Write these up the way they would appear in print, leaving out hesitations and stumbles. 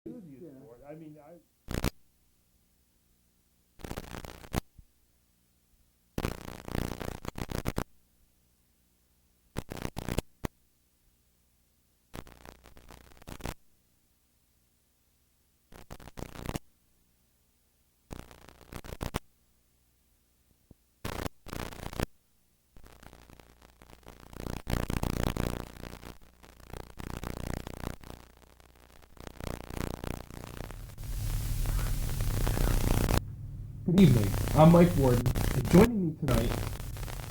I mean, Good evening. I'm Mike Warden, and joining me tonight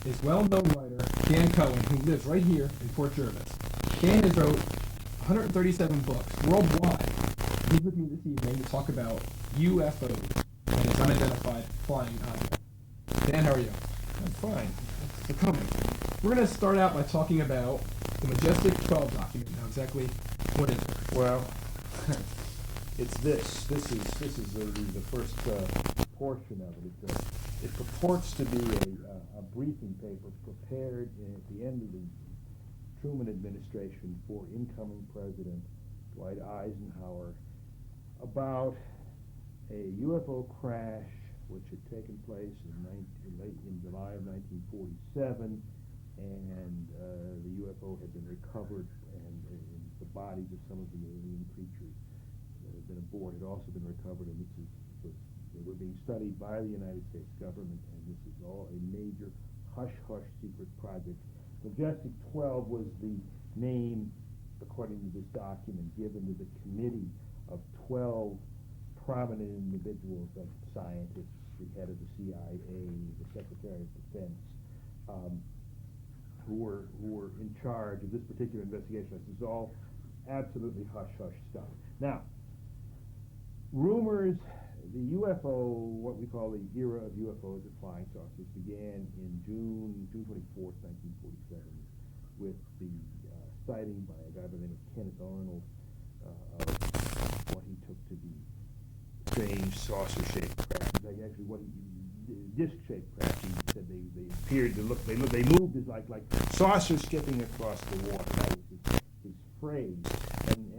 is well-known writer Dan Cohen, who lives right here in Fort Jervis. Dan has wrote 137 books worldwide. He's with me this evening to talk about UFOs and its unidentified flying object. Dan, how are you? I'm fine. Thanks for coming. We're going to start out by talking about the Majestic 12 document. Now, exactly what is it? Well, it's this. This is the first portion of it. It purports to be a briefing paper prepared at the end of the Truman administration for incoming President Dwight Eisenhower about a UFO crash which had taken place in July of 1947, and the UFO had been recovered, and the bodies of some of the alien creatures that had been aboard had also been recovered, and they were being studied by the United States government, and this is all a major hush-hush secret project. Majestic 12 was the name, according to this document, given to the committee of 12 prominent individuals, like scientists, the head of the CIA, the Secretary of Defense, who were in charge of this particular investigation. This is all absolutely hush-hush stuff. Now, rumors, the UFO, what we call the era of UFOs or flying saucers, began in June 24th, 1947, with the sighting by a guy by the name of Kenneth Arnold of what he took to be strange saucer-shaped craft. Actually, what disc-shaped craft. He said they appeared to look. They moved as like saucers skipping across the water. That was his phrase.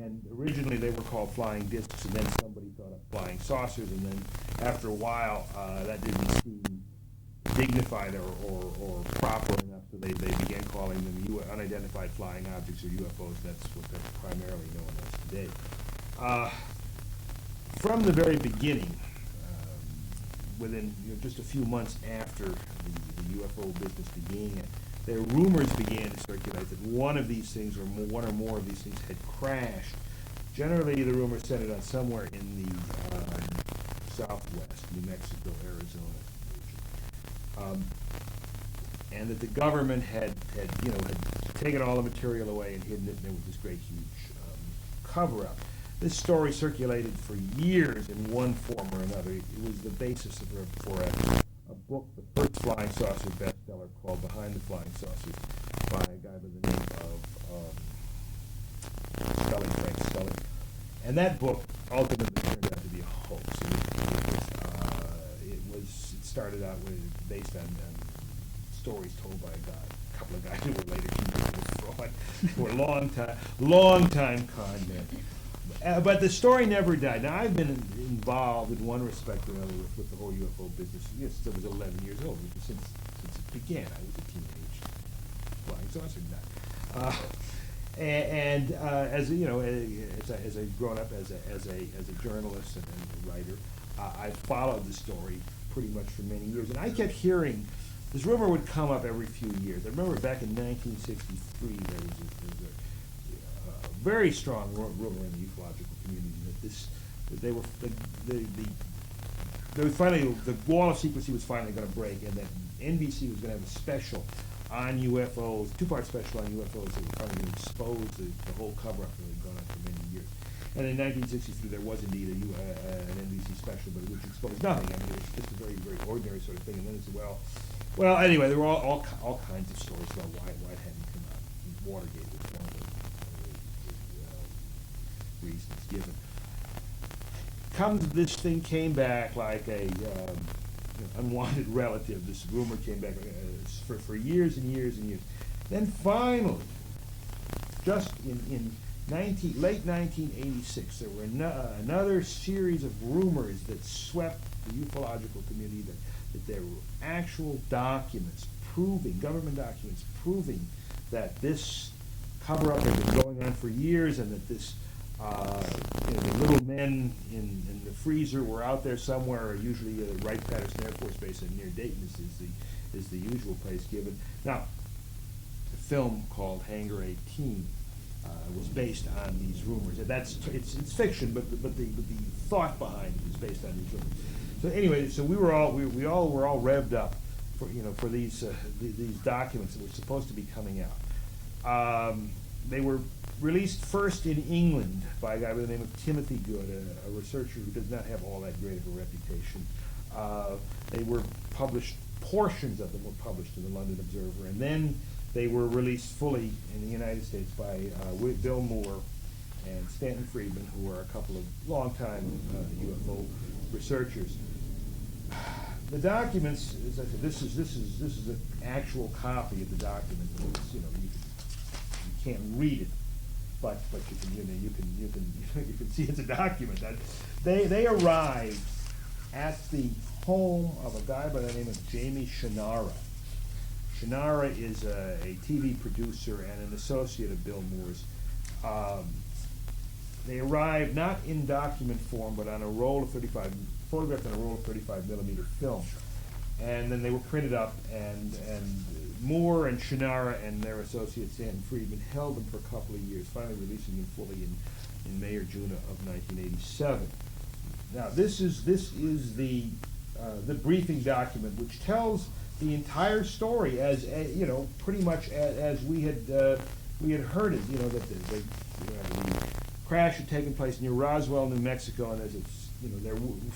And originally they were called flying discs, and then somebody thought of flying saucers, and then after a while that didn't seem dignified or proper enough, so they began calling them unidentified flying objects, or UFOs. That's what they're primarily known as today. From the very beginning, within just a few months after the UFO business began, their rumors began to circulate that one of these things, or one or more of these things, had crashed. Generally, the rumors centered on somewhere in the southwest, New Mexico, Arizona region, and that the government had taken all the material away and hidden it, and there was this great huge cover-up. This story circulated for years in one form or another. It was the basis for a book, the first flying saucer bestseller, called Behind the Flying Saucers, by a guy by the name of Frank Scully. And that book ultimately turned out to be a hoax. It started out based on stories told by a couple of guys who were later convicted of fraud, who were long-time con men. But the story never died. Now, I've been involved in one respect or another with the whole UFO business since I was 11 years old, since it began. I was a teenage flying saucer nut. As you know, as I've grown up as a journalist and a writer, I followed the story pretty much for many years, and I kept hearing this rumor would come up every few years. I remember back in 1963 there was a very strong rumor in the ufological community that the wall of secrecy was finally going to break, and that NBC was going to have a special on UFOs, two-part special on UFOs that were probably going to expose the whole cover-up that had gone on for many years. And in 1963, there was indeed an NBC special, but which exposed nothing. I mean, it was just a very, very ordinary sort of thing. And then it's well, anyway, there were all kinds of stories about why it hadn't come out. Watergate was one of the reasons given. This thing came back like a unwanted relative. This rumor came back for years and years and years. Then finally, just in late 1986, there were another series of rumors that swept the ufological community that there were actual documents proving, government documents proving that this cover-up had been going on for years, and that this, the little men in the freezer were out there somewhere, usually Wright-Patterson Air Force Base and near Dayton is the usual place given. Now, the film called Hangar 18 was based on these rumors. It's fiction, but the thought behind it is based on these rumors. So anyway, so we were all revved up for these documents that were supposed to be coming out. They were released first in England by a guy by the name of Timothy Good, a researcher who does not have all that great of a reputation. They were published, portions of them were published in the London Observer, and then they were released fully in the United States by Bill Moore and Stanton Friedman, who are a couple of longtime UFO researchers. The documents, as I said, this is an actual copy of the document. It's, you can't read it, but you can see it's a document. They arrived at the home of a guy by the name of Jamie Shannara. Shannara is a TV producer and an associate of Bill Moore's. They arrived not in document form, but on a roll of 35, photographed on a roll of 35 millimeter film. And then they were printed up, and Moore and Shannara and their associate Stanton Friedman held them for a couple of years, finally releasing them fully in May or June of 1987. Now this is the briefing document, which tells the entire story as pretty much as we had heard it. That the crash had taken place near Roswell, New Mexico, and as it's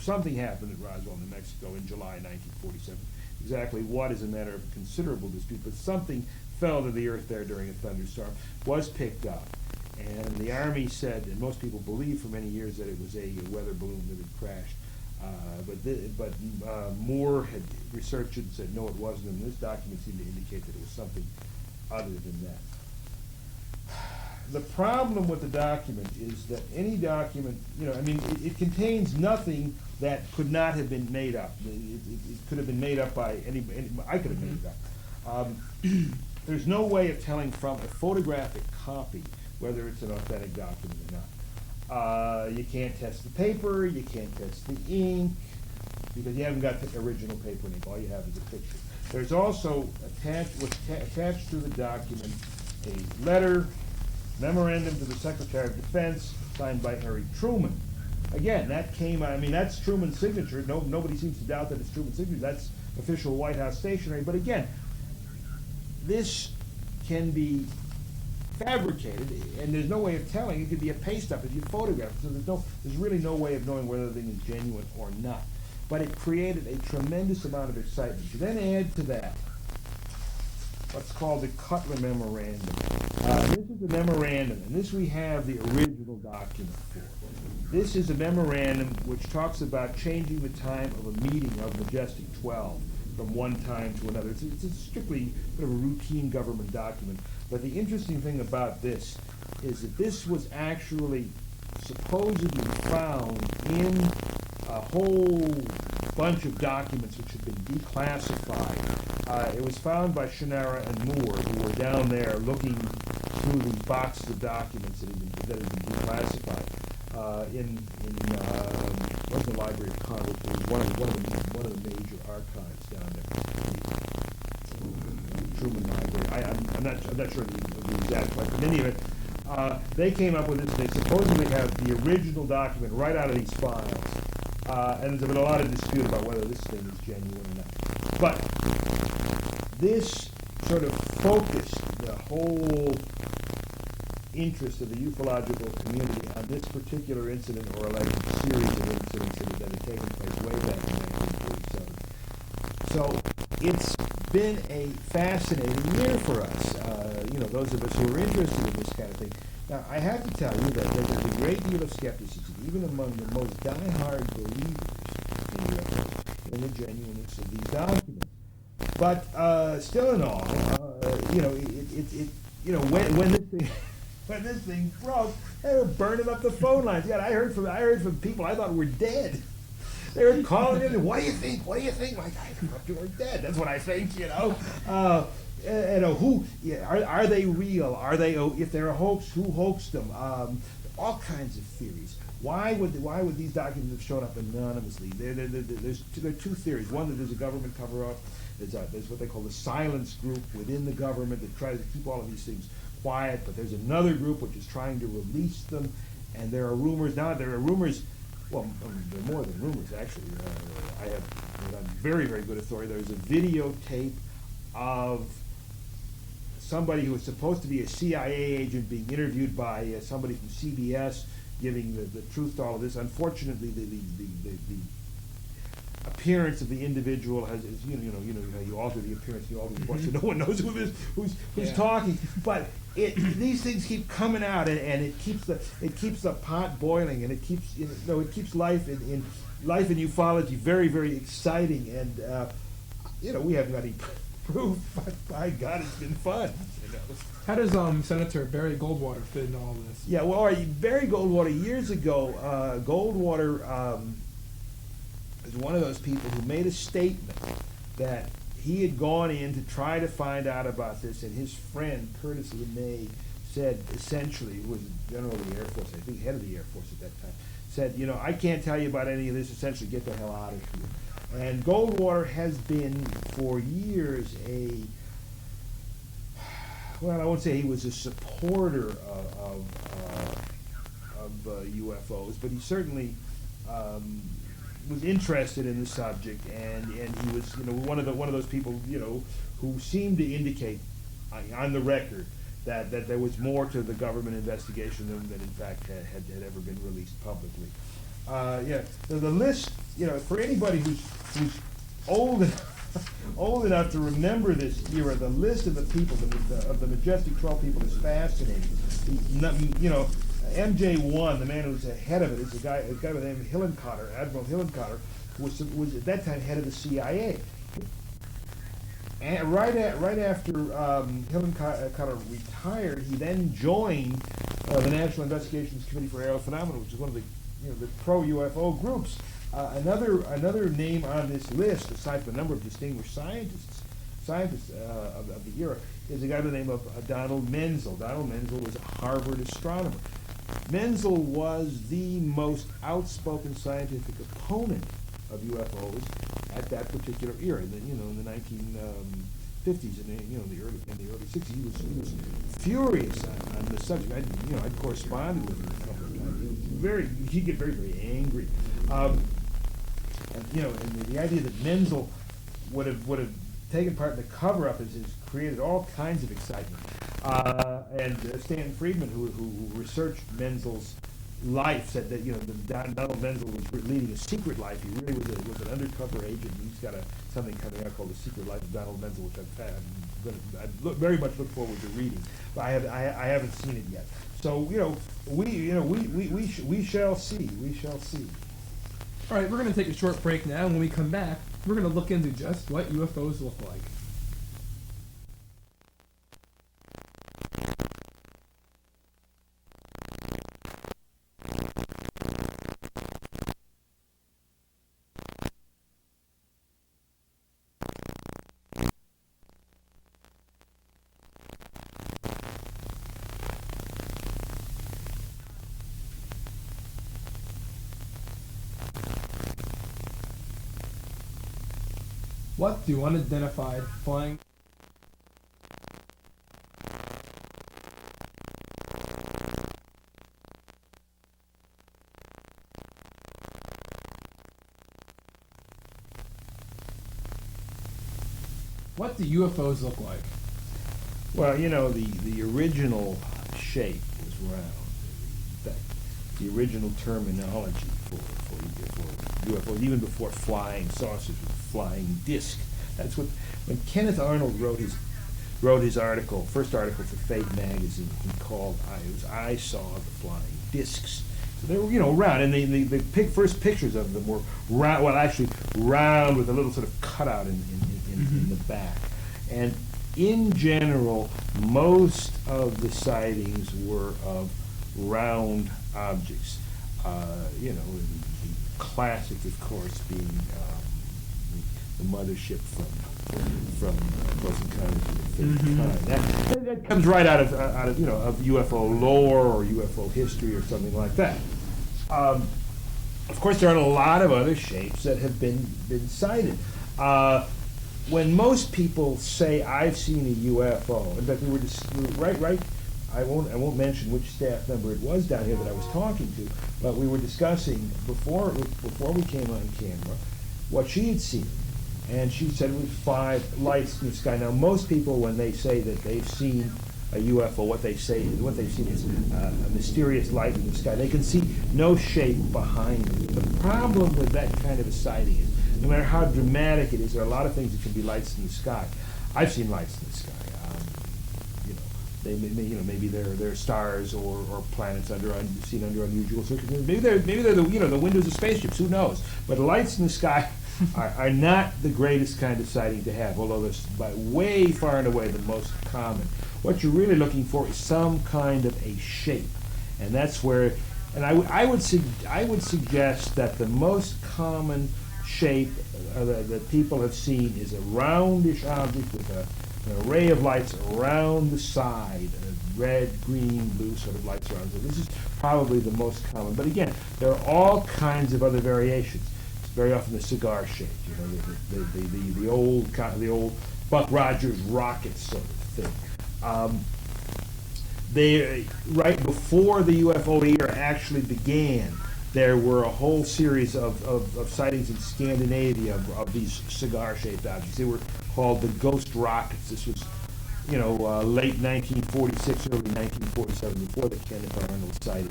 something happened at Roswell, New Mexico in July 1947. Exactly what is a matter of considerable dispute, but something fell to the earth there during a thunderstorm, was picked up, and the Army said, and most people believed for many years, that it was a weather balloon that had crashed. But Moore had researched it and said no, it wasn't, and this document seemed to indicate that it was something other than that. The problem with the document is that any document, it contains nothing that could not have been made up. It could have been made up by anybody. I could have made it up. There's no way of telling from a photographic copy whether it's an authentic document or not. You can't test the paper, you can't test the ink, because you haven't got the original paper and ink. All you have is a picture. There's also attached to the document a letter, memorandum to the Secretary of Defense, signed by Harry Truman. Again, that's Truman's signature. Nobody seems to doubt that it's Truman's signature. That's official White House stationery. But again, this can be fabricated, and there's no way of telling. It could be a paste up if you photograph it. So there's really no way of knowing whether the thing is genuine or not. But it created a tremendous amount of excitement. You then add to that what's called the Cutler Memorandum. This is the memorandum, and this we have the original document for. This is a memorandum which talks about changing the time of a meeting of Majestic 12 from one time to another. It's strictly sort of a routine government document. But the interesting thing about this is that this was actually supposedly found in a whole bunch of documents which had been declassified. It was found by Shannara and Moore, who were down there looking through these boxes of documents that had been declassified in the Library of Congress. It was one of the major archives down there. Truman Library. I'm not sure the exact place, but in any event, they came up with this. They supposedly have the original document right out of these files, and there's been a lot of dispute about whether this thing is genuine or not. But this sort of focused the whole interest of the ufological community on this particular incident, or alleged series of incidents that had taken place way back in 1947. So it's been a fascinating year for us, those of us who are interested in this kind of thing. Now, I have to tell you that there's a great deal of skepticism, even among the most die-hard believers in the genuineness of these documents. But still in all, when this thing, when this thing broke, they were burning up the phone lines. Yeah, I heard from people I thought were dead. They were calling in, what do you think? What do you think? Like, I thought you were dead. That's what I think, you know. Are they real? Are they, if they're a hoax, who hoaxed them? All kinds of theories. Why would these documents have shown up anonymously? There are two theories. One, that there's a government cover-up. There's what they call the silence group within the government that tries to keep all of these things quiet. But there's another group which is trying to release them. And there are rumors now. There are rumors. Well, there are more than rumors, actually. I have on very, very good authority. There's a videotape of somebody who was supposed to be a CIA agent being interviewed by somebody from CBS, giving the truth to all of this. Unfortunately, the appearance of the individual has you alter the appearance, you alter the voice, so no one knows who's talking. But these things keep coming out, and it keeps the pot boiling, and it keeps life in ufology very, very exciting. And we haven't got any proof, but by God, it's been fun. How does Senator Barry Goldwater fit in all this? Yeah, well, Barry Goldwater, years ago, Goldwater is one of those people who made a statement that he had gone in to try to find out about this, and his friend, Curtis LeMay, said, essentially, who was General of the Air Force, I think head of the Air Force at that time, said, I can't tell you about any of this, essentially, get the hell out of here. And Goldwater has been, for years, well, I won't say he was a supporter of UFOs, but he certainly was interested in the subject, and he was one of those people who seemed to indicate on the record that there was more to the government investigation than in fact had ever been released publicly. The list, for anybody who's old enough to remember this era, the list of the people, of the Majestic 12 people, is fascinating. MJ1, the man who's the head of it, is a guy by the name of Hillenkotter, Admiral Hillenkotter, who was at that time head of the CIA. And right after Hillenkotter retired, he then joined the National Investigations Committee for Aerial Phenomena, which is one of the pro-UFO groups. Another name on this list, aside from a number of distinguished scientists of the era, is a guy by the name of Donald Menzel. Donald Menzel was a Harvard astronomer. Menzel was the most outspoken scientific opponent of UFOs at that particular era. In the 1950s and the early 60s, he was furious on the subject. I'd corresponded with him a couple of times. He'd get very, very angry. And the idea that Menzel would have taken part in the cover-up has created all kinds of excitement. And Stanton Friedman, who researched Menzel's life, said that Donald Menzel was leading a secret life. He really was an undercover agent. He's got something coming out called The Secret Life of Donald Menzel, which I very much look forward to reading. But I haven't seen it yet. So we shall see. We shall see. All right, we're going to take a short break now, and when we come back, we're going to look into just what UFOs look like. What do unidentified flying What do UFOs look like? Well, the original shape was round. In fact, the original terminology for UFOs, even before flying saucers, was flying disc. That's when Kenneth Arnold wrote his first article for Fate magazine. He called I saw the flying discs. So they were round, and the first pictures of them were round. Well, actually round with a little sort of cutout in the back. And in general, most of the sightings were of round objects. You know, the classic, of course, being the mothership from Close Encounters of the Third Kind. That comes right out of you know, of UFO lore or UFO history or something like that. Of course, there are a lot of other shapes that have been sighted. When most people say I've seen a UFO, in fact, we were just right. I won't mention which staff member it was down here that I was talking to, but we were discussing before we came on camera what she had seen, and she said it was 5 lights in the sky. Now, most people, when they say that they've seen a UFO, what they've seen is a mysterious light in the sky. They can see no shape behind it. The problem with that kind of a sighting is, no matter how dramatic it is, there are a lot of things that can be lights in the sky. I've seen lights in the sky. Maybe they're stars or planets seen under unusual circumstances. Maybe they're the windows of spaceships. Who knows? But lights in the sky are not the greatest kind of sighting to have, although they're by way far and away the most common. What you're really looking for is some kind of a shape, and that's where. And I would suggest that the most common shape that people have seen is a roundish object with an array of lights around the side, red, green, blue sort of lights around. So this is probably the most common. But again, there are all kinds of other variations. It's very often the cigar shape, you know, the old Buck Rogers rocket sort of thing. Right before the UFO era actually began, there were a whole series of sightings in Scandinavia of these cigar-shaped objects. They were called the ghost rockets. This was, you know, late 1946, early 1947, before the Kenneth Arnold sighting.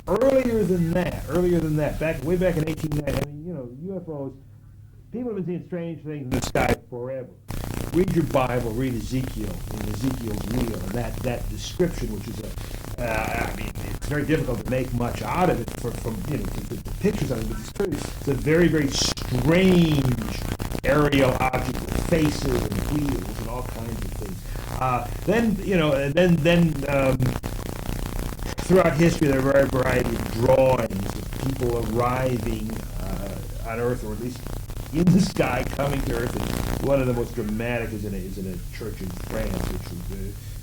Earlier than that, way back in 1890, I mean, you know, UFOs, people have been seeing strange things in the sky forever. Read your Bible, read Ezekiel, and Ezekiel's wheel, and that description, which is I mean, it's very difficult to make much out of it from you know, the pictures of it, but it's a very, very strange aerial object with faces and wheels and all kinds of things. Then, you know, throughout history, there are a variety of drawings of people arriving on Earth, or at least in the sky, coming to Earth. And one of the most dramatic is in a church in France, which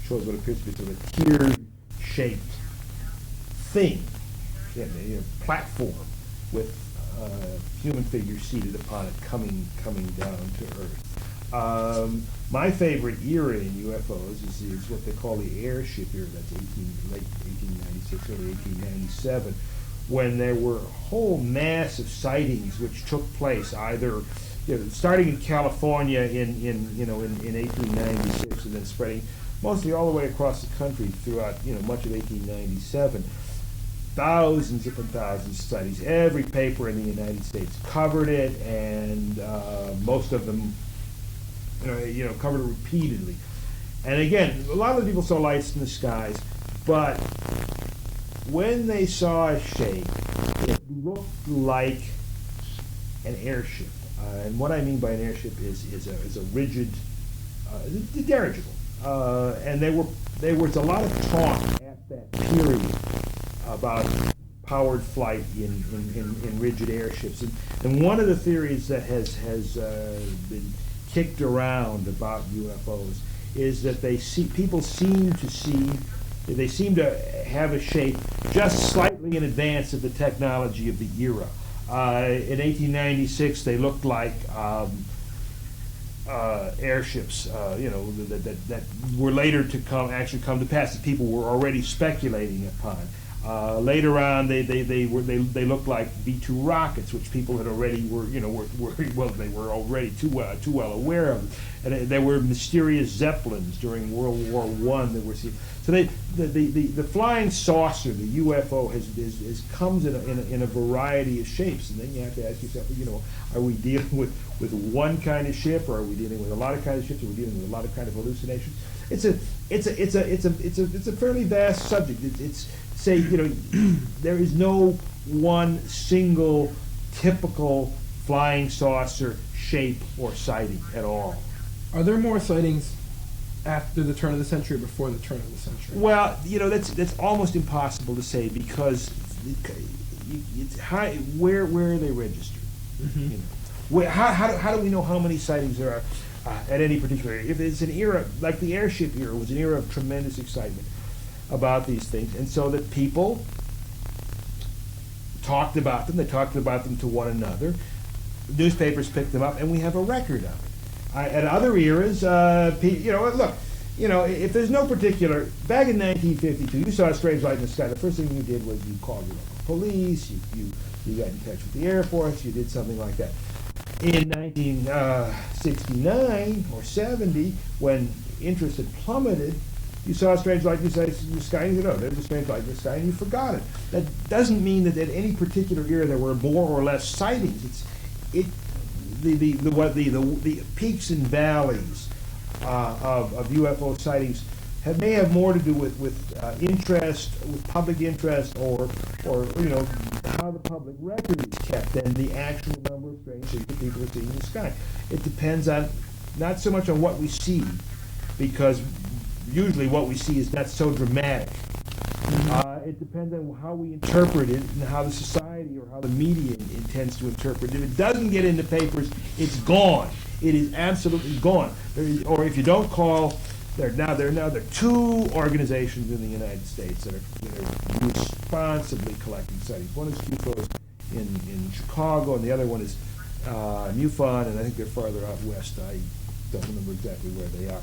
shows what appears to be sort of a tear-shaped thing, platform with human figures seated upon it, coming down to Earth. My favorite era in UFOs is what they call the airship era. That's late 1896, early 1897. When there were a whole mass of sightings which took place either, you know, starting in California in 1896 and then spreading mostly all the way across the country throughout, you know, much of 1897. Thousands upon thousands of sightings. Every paper in the United States covered it, and most of them, you know, covered it repeatedly. And again, a lot of the people saw lights in the skies, but when they saw a shape, it looked like an airship. And what I mean by an airship is a rigid dirigible. And there was a lot of talk at that period about powered flight in rigid airships. And one of the theories that has been kicked around about UFOs is that people seem to have a shape just slightly in advance of the technology of the era. In 1896, they looked like airships, that were later to come to pass, that people were already speculating upon. Later on, they looked like V-2 rockets, which people had already they were already too well aware of. And there were mysterious zeppelins during World War I that were seen. So the flying saucer, the UFO, comes in a variety of shapes, and then you have to ask yourself, are we dealing with one kind of ship, or are we dealing with a lot of kinds of ships, or are we dealing with a lot of kind of hallucinations? It's a fairly vast subject. There is no one single typical flying saucer shape or sighting at all. Are there more sightings after the turn of the century or before the turn of the century? Well, that's almost impossible to say because where are they registered? Mm-hmm. How do we know how many sightings there are at any particular area? If it's an era like the airship era was an era of tremendous excitement about these things, and so that people talked about them. They talked about them to one another. Newspapers picked them up, and we have a record of it. At other eras, look, if there's no particular, back in 1952, you saw a strange light in the sky. The first thing you did was you called your local police. You got in touch with the Air Force. You did something like that. In 1969 or 70, when interest had plummeted, you saw a strange light in the sky, and you said, oh, there's a strange light in the sky, and you forgot it. That doesn't mean that at any particular era there were more or less sightings. The peaks and valleys of UFO sightings may have more to do with interest, with public interest, or how the public record is kept than the actual number of strange things that people are seeing in the sky. It depends on not so much on what we see, because usually what we see is not so dramatic. It depends on how we interpret it and how the society or how the media intends to interpret it. If it doesn't get in the papers, it's gone. It is absolutely gone. Or if you don't call, there are two organizations in the United States that are responsibly collecting sightings. One is UFOs in Chicago, and the other one is MUFON, and I think they're farther out west. I don't remember exactly where they are.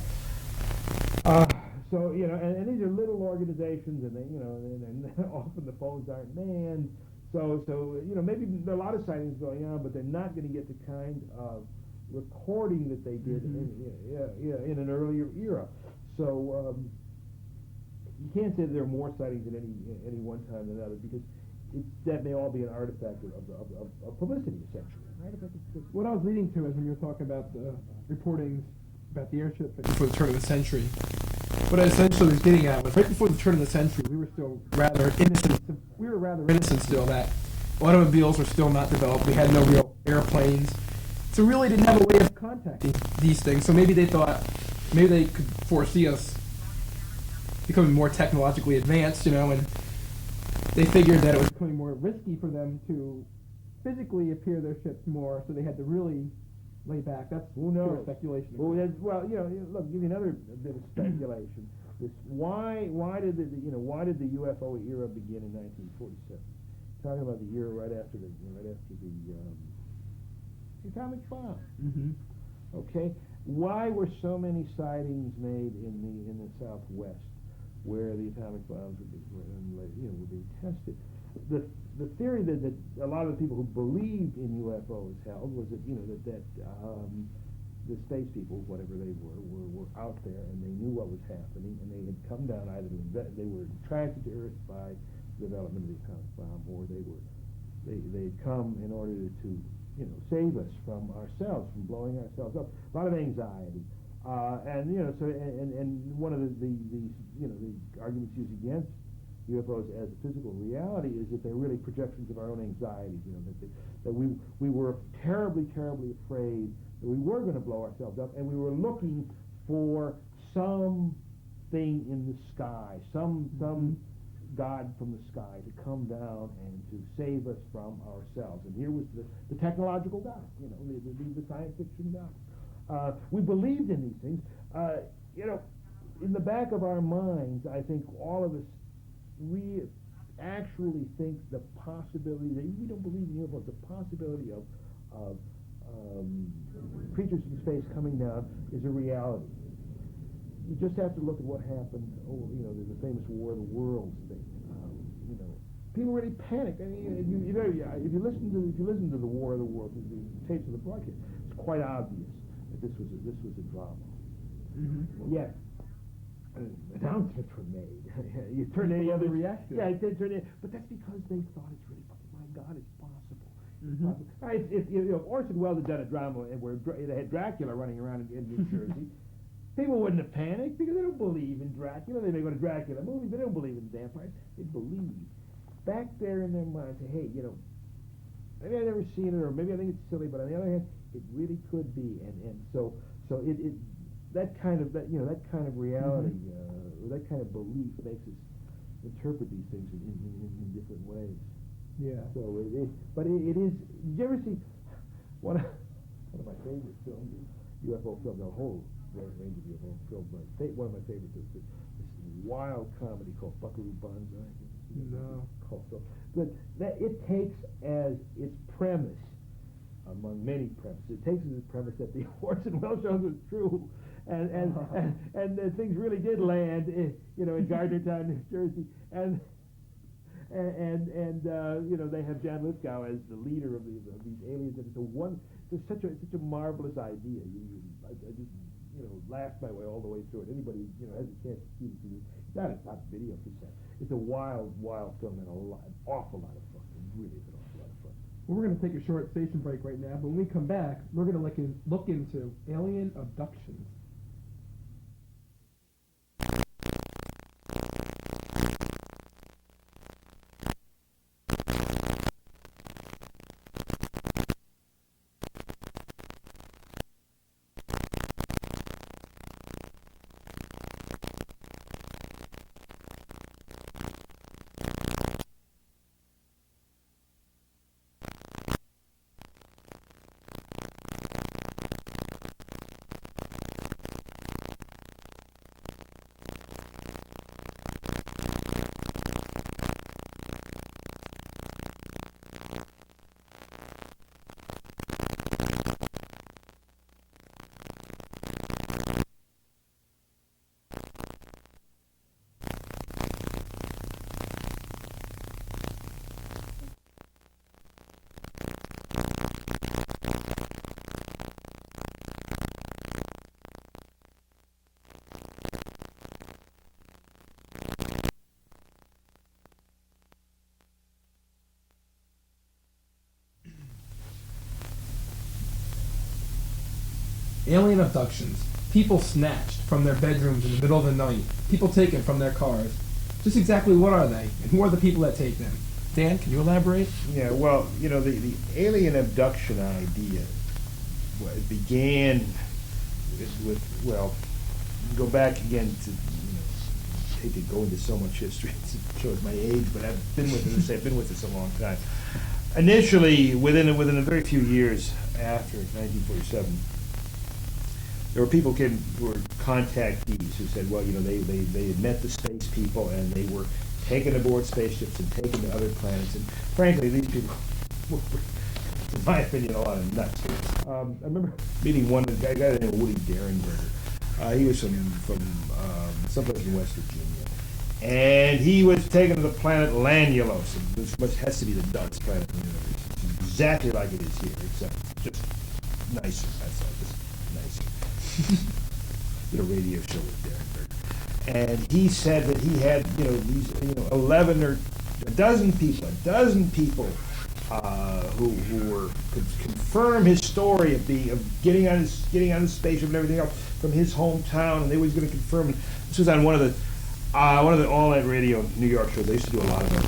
So and these are little organizations, and and often the phones aren't manned. So maybe there are a lot of sightings going on, but they're not going to get the kind of recording that they did in an earlier era. So you can't say that there are more sightings at any one time than others, because that may all be an artifact of publicity, essentially. What I was leading to is when you were talking about the reportings about the airship before the turn of the century. What I essentially was getting at was right before the turn of the century, we were still rather innocent. We were rather innocent still. That automobiles were still not developed. We had no real airplanes, so we really didn't have a way of contacting these things. So maybe they thought, maybe they could foresee us becoming more technologically advanced, and they figured that it was becoming more risky for them to physically appear their ships more, so they had to really lay back. That's pure speculation. Look, give you another bit of speculation. Why did the UFO era begin in 1947? Talking about the era right after the atomic bomb. Mm-hmm. Okay, why were so many sightings made in the Southwest, where the atomic bombs were being tested? The theory that a lot of the people who believed in UFOs held was that the space people, whatever they were out there, and they knew what was happening, and they had come down either they were attracted to Earth by the development of the atomic bomb, or they'd come in order to save us from ourselves, from blowing ourselves up. A lot of anxiety, and one of the arguments used against UFOs as a physical reality is that they're really projections of our own anxieties. That we were terribly, terribly afraid that we were going to blow ourselves up, and we were looking for something in the sky, some God from the sky to come down and to save us from ourselves. And here was the technological God, the science fiction God. We believed in these things. In the back of our minds, I think all of us, we actually think the possibility, that we don't believe in UFOs, the possibility of creatures from space coming down is a reality. You just have to look at what happened. There's a famous War of the Worlds thing. People really panicked. I mean, if you listen to the War of the Worlds, the tapes of the broadcast, it's quite obvious that this was a drama. Mm-hmm. Yet announcements were made. You turn any other reaction. Yeah, but that's because they thought it's really, my God, it's possible. Mm-hmm. If Orson Welles had done a drama where they had Dracula running around in New Jersey, people wouldn't have panicked because they don't believe in Dracula. They may go to Dracula movies, they don't believe in vampires. They believe. Back there in their minds, say, hey, maybe I've never seen it, or maybe I think it's silly, but on the other hand, it really could be. And so that kind of reality, or that kind of belief makes us interpret these things in different ways. Yeah. So it is. Did you ever see one of my favorite films, UFO films? A whole range of UFO films. One of my favorites is this wild comedy called Buckaroo Banzai. No. But that it takes as its premise, among many premises, it takes as its premise that the Orson Welles shows was true, and things really did land, in Gardnertown, New Jersey, and they have John Lithgow as the leader of these aliens, and it's such a marvelous idea. I just laughed my way all the way through it. Anybody has a chance to see it, it's not video cassette. It's a wild film and an awful lot of fun. It really is an awful lot of fun. Well, we're going to take a short station break right now, but when we come back, we're going to look into alien abductions. Alien abductions. People snatched from their bedrooms in the middle of the night. People taken from their cars. Just exactly what are they? And who are the people that take them? Dan, can you elaborate? Yeah, well, the alien abduction idea it began with go back again to, I hate to go into so much history, it shows my age, but I've been with this a long time. Initially, within a very few years after 1947, there were people who were contactees who said, well, they had met the space people and they were taken aboard spaceships and taken to other planets. And frankly, these people were, in my opinion, a lot of nuts. I remember meeting one guy named Woody Derenberger. He was from someplace in West Virginia, and he was taken to the planet Lanulos, which has to be the dullest planet in the universe. It's exactly like it is here, except just nicer. That's all, just nicer. Did a radio show with Derenberger, and he said that he had these 11 or a dozen people who were could confirm his story of getting on his spaceship and everything else from his hometown, and they was going to confirm it. This was on one of the all-night radio New York shows. They used to do a lot of it.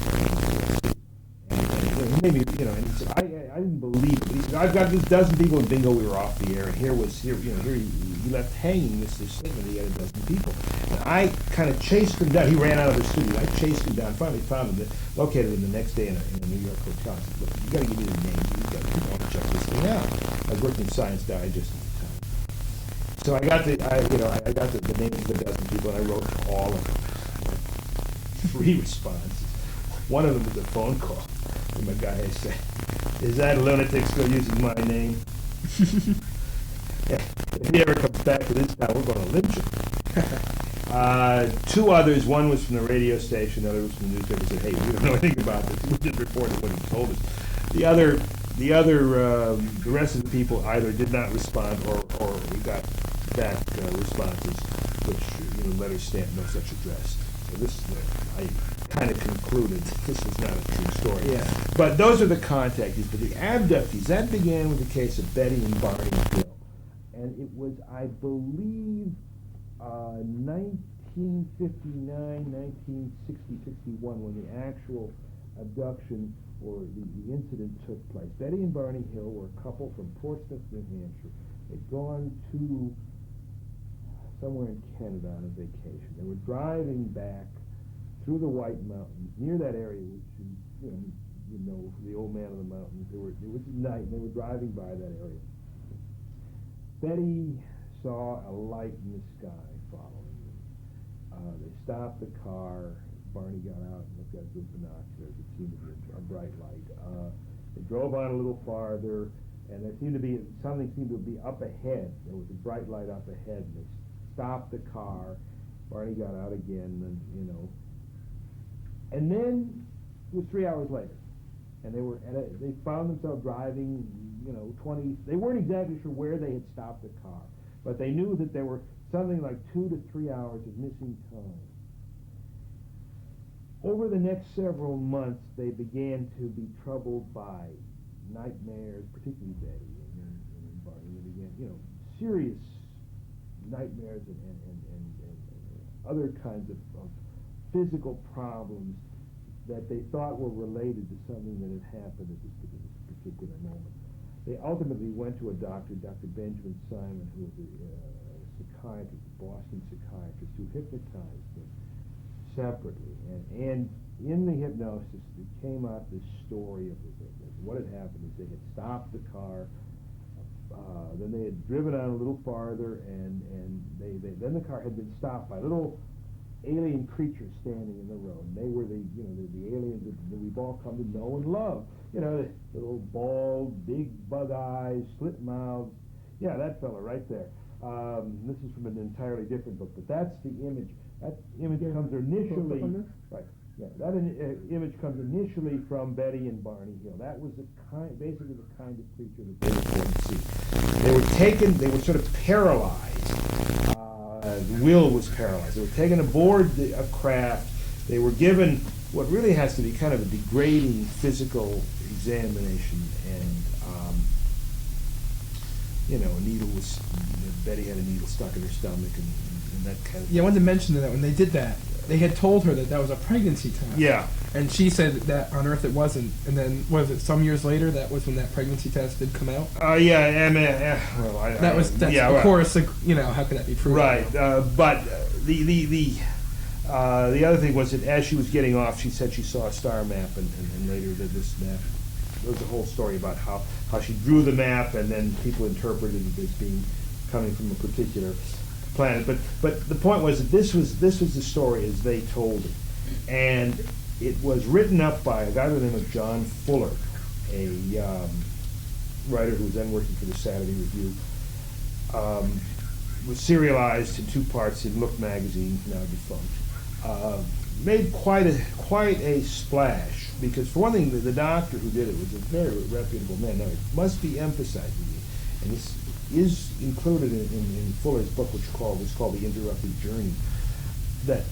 And he made me, and he said, I didn't believe it. But he said, I've got this dozen people, and bingo, we were off the air. And here he left hanging this statement that he had a dozen people. And I kind of chased him down. He ran out of the studio. I chased him down. Finally found him, located him the next day in a New York hotel. I said, look, you got to give me the names. You want to check this thing out. I was working in Science Digest at the time. So I got the names of a dozen people, and I wrote all of them. 3 responses. One of them was a phone call from a guy who said, "Is that lunatic still using my name? If he ever comes back to this town, we're going to lynch him." 2 others, one was from the radio station, the other was from the newspaper, said, "Hey, we don't know anything about this. We just reported what he told us." The rest of the people either did not respond or we got back responses, which letters stamped no such address. So this, I kind of concluded this is not a true story. Yeah. But those are the contactees. But the abductees, that began with the case of Betty and Barney Hill. And it was, I believe, 1959, 1960, 61 when the actual abduction or the incident took place. Betty and Barney Hill were a couple from Portsmouth, New Hampshire. They'd gone to somewhere in Canada on a vacation. They were driving back through the White Mountains, near that area, which you know, the old man of the mountains. It was night, and they were driving by that area. Betty saw a light in the sky following them. They stopped the car. Barney got out and looked at it with binoculars. It seemed to be a bright light. They drove on a little farther, and there seemed to be something seemed to be up ahead. There was a bright light up ahead, and they stopped the car. Barney got out again, and and then it was 3 hours later, and they found themselves driving, 20. They weren't exactly sure where they had stopped the car, but they knew that there were something like 2 to 3 hours of missing time. Over the next several months, they began to be troubled by nightmares, particularly Betty and Barney. They began, serious nightmares and other kinds of physical problems that they thought were related to something that had happened at this particular moment. They ultimately went to a doctor, Dr. Benjamin Simon, who was a psychiatrist, a Boston psychiatrist, who hypnotized them separately. And in the hypnosis, it came out this story of what had happened is they had stopped the car, then they had driven on a little farther, and then the car had been stopped by little alien creatures standing in the road. They were the aliens that we've all come to know and love. The little bald, big bug eyes, slit mouths. Yeah, that fella right there. This is from an entirely different book, but that's the image. That image comes initially, right? Yeah, that image comes initially from Betty and Barney Hill. That was basically the kind of creature that they were going to see. They were taken. They were sort of paralyzed. The will was paralyzed. They were taken aboard a craft. They were given what really has to be kind of a degrading physical examination, and a needle was. Betty had a needle stuck in her stomach, and that kind of. Yeah, I wanted to mention that when they did that, they had told her that was a pregnancy test. Yeah. And she said that on Earth it wasn't. And then, some years later, that was when that pregnancy test did come out? Yeah, I mean, of course, how could that be proven? Right, but the other thing was that as she was getting off, she said she saw a star map, and later that this map, there was a whole story about how she drew the map, and then people interpreted it as being coming from a particular planet. But the point was that this was the story as they told it, and it was written up by a guy by the name of John Fuller, a writer who was then working for the Saturday Review. Was serialized in 2 parts in Look magazine, now defunct. Made quite a splash, because for one thing, the doctor who did it was a very reputable man. Now it must be emphasized, and this is included in Fuller's book, which was called The Interrupted Journey, that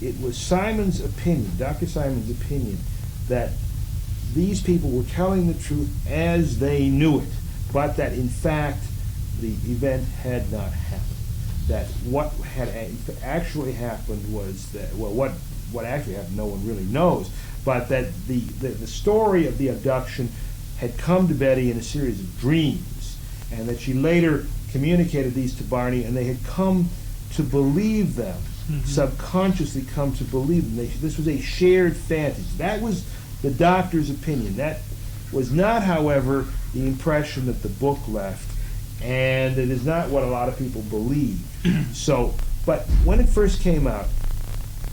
it was Simon's opinion, Dr. Simon's opinion, that these people were telling the truth as they knew it, but that in fact the event had not happened. That what had actually happened was that, what actually happened no one really knows, but that the story of the abduction had come to Betty in a series of dreams, and that she later communicated these to Barney, and they had come to believe them, subconsciously come to believe them. This was a shared fantasy. That was the doctor's opinion. That was not, however, the impression that the book left, and it is not what a lot of people believe. But when it first came out,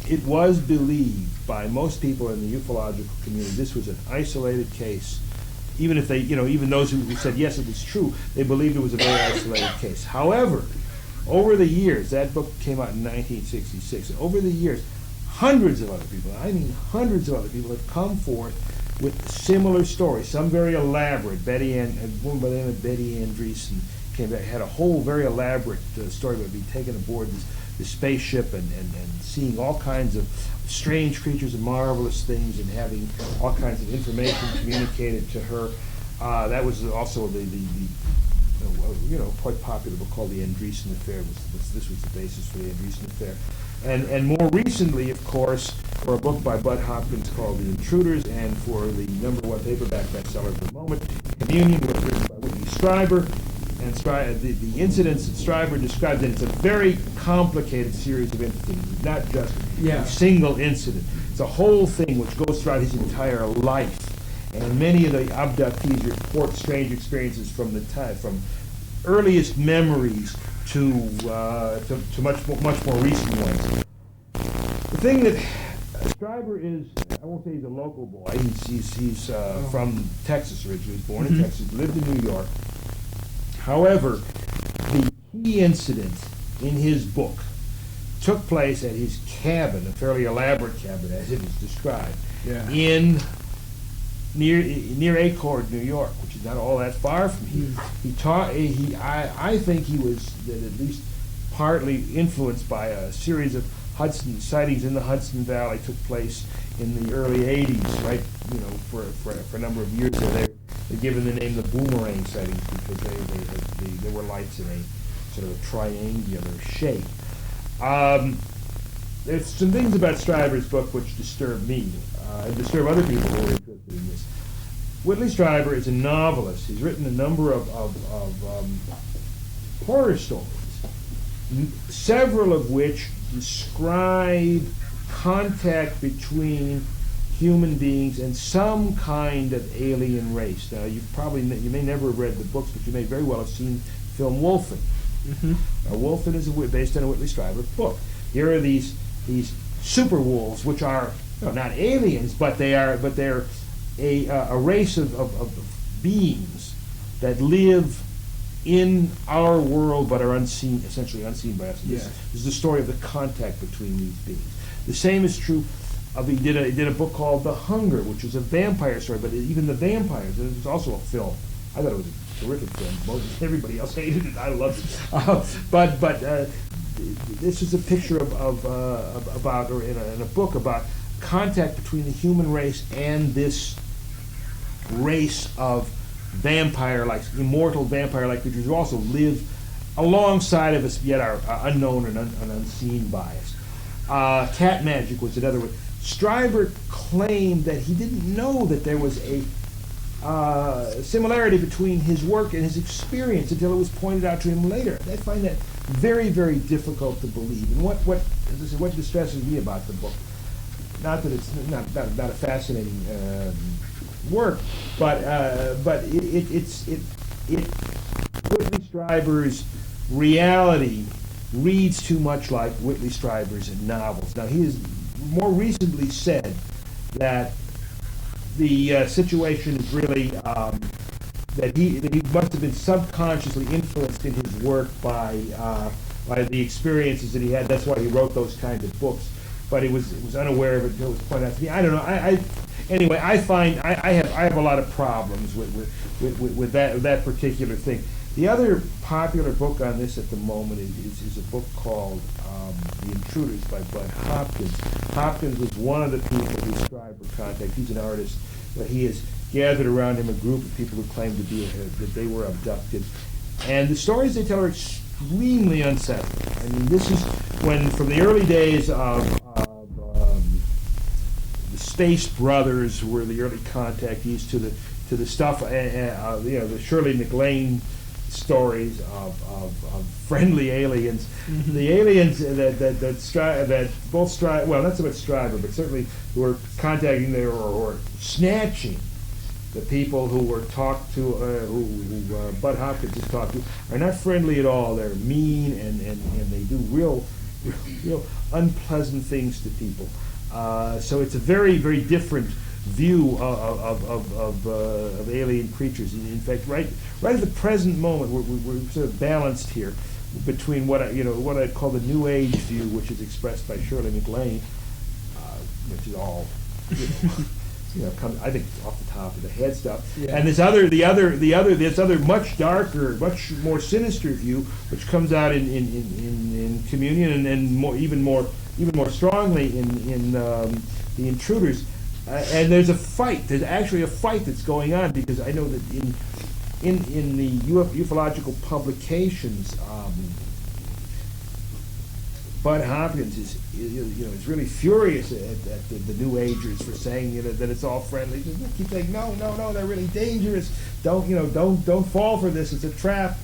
it was believed by most people in the ufological community this was an isolated case. Even if they, even those who said yes, it was true, they believed it was a very isolated case. However, over the years, that book came out in 1966, and over the years, hundreds of other people, hundreds of other people have come forth with similar stories, some very elaborate. A woman by the name of Betty Andreessen had a whole very elaborate story about being taken aboard this spaceship and seeing all kinds of strange creatures and marvelous things, and having all kinds of information communicated to her. That was also the quite popular book called The Andreessen Affair. This was the basis for The Andreessen Affair. And more recently, of course, for a book by Bud Hopkins called The Intruders, and for the #1 paperback bestseller at the moment, Communion, was written by Whitney Strieber, and the incidents that Stryver describes, and it's a very complicated series of incidents. It's not just a single incident. It's a whole thing which goes throughout his entire life. And many of the abductees report strange experiences from the time, from earliest memories to much more recent ones. The thing that Stryver is, I won't say he's a local boy. He's from Texas originally. He was born in Texas, lived in New York. However, the key incident in his book took place at his cabin, a fairly elaborate cabin as it is described, in near Acord, New York, which is not all that far from here. I think he was at least partly influenced by a series of Hudson sightings in the Hudson Valley. Took place in the early '80s, right? For a number of years. They're given the name the boomerang sightings because there were lights in a sort of a triangular shape. There's some things about Stryver's book which disturb me and disturb other people who are interested in this. Whitley Stryver is a novelist. He's written a number of horror stories, several of which describe contact between human beings and some kind of alien race. Now, you may never have read the books, but you may very well have seen film Wolfen. Now, Wolfen is based on a Whitley Stryver book. Here are these super wolves, which are not aliens, but they're a race of beings that live in our world but are unseen, essentially unseen by us. This is the story of the contact between these beings. The same is true of, he did a book called The Hunger, which was a vampire story, but even the vampires, it was also a film. I thought it was a terrific film. Everybody else hated it. I loved it. But this is a picture about, or in a book about contact between the human race and this race of vampire-like, immortal vampire-like creatures who also live alongside of us, yet are unknown and unseen by us. Cat magic was another one. Stryver claimed that he didn't know that there was a similarity between his work and his experience until it was pointed out to him later. I find that very, very difficult to believe. And as I said, what distresses me about the book, not that it's not a fascinating work, but it's Whitley Stryver's reality reads too much like Whitley Stryver's novels. Now, he has more recently said that the situation is really that he must have been subconsciously influenced in his work by the experiences that he had. That's why he wrote those kinds of books. But he was unaware of it until it was pointed out to me. I don't know. Anyway, I find I have a lot of problems with that particular thing. The other popular book on this at the moment is a book called The Intruders by Bud Hopkins. Hopkins was one of the people who Stryver contacted. He's an artist, but he has gathered around him a group of people who claim to be that they were abducted. And the stories they tell are extremely unsettling. I mean, this is when, from the early days of the Space Brothers, who were the early contactees, to the stuff, the Shirley MacLaine stories of friendly aliens. Mm-hmm. The aliens that both Stryver, well, not so much Stryver, but certainly who were contacting or snatching the people who were talked to, who Bud Hopkins has talked to, are not friendly at all. They're mean and they do real unpleasant things to people. So it's a very, very different view of alien creatures. In fact, right at the present moment, we're sort of balanced here between what I call the New Age view, which is expressed by Shirley MacLaine, which is all I think off the top of the head stuff, and this other much darker, much more sinister view, which comes out in Communion and even more strongly in The Intruders. And there's a fight. There's actually a fight that's going on, because I know that in the ufological publications, Bud Hopkins is really furious at the New Agers for saying that it's all friendly. They keep saying no, they're really dangerous. Don't fall for this. It's a trap.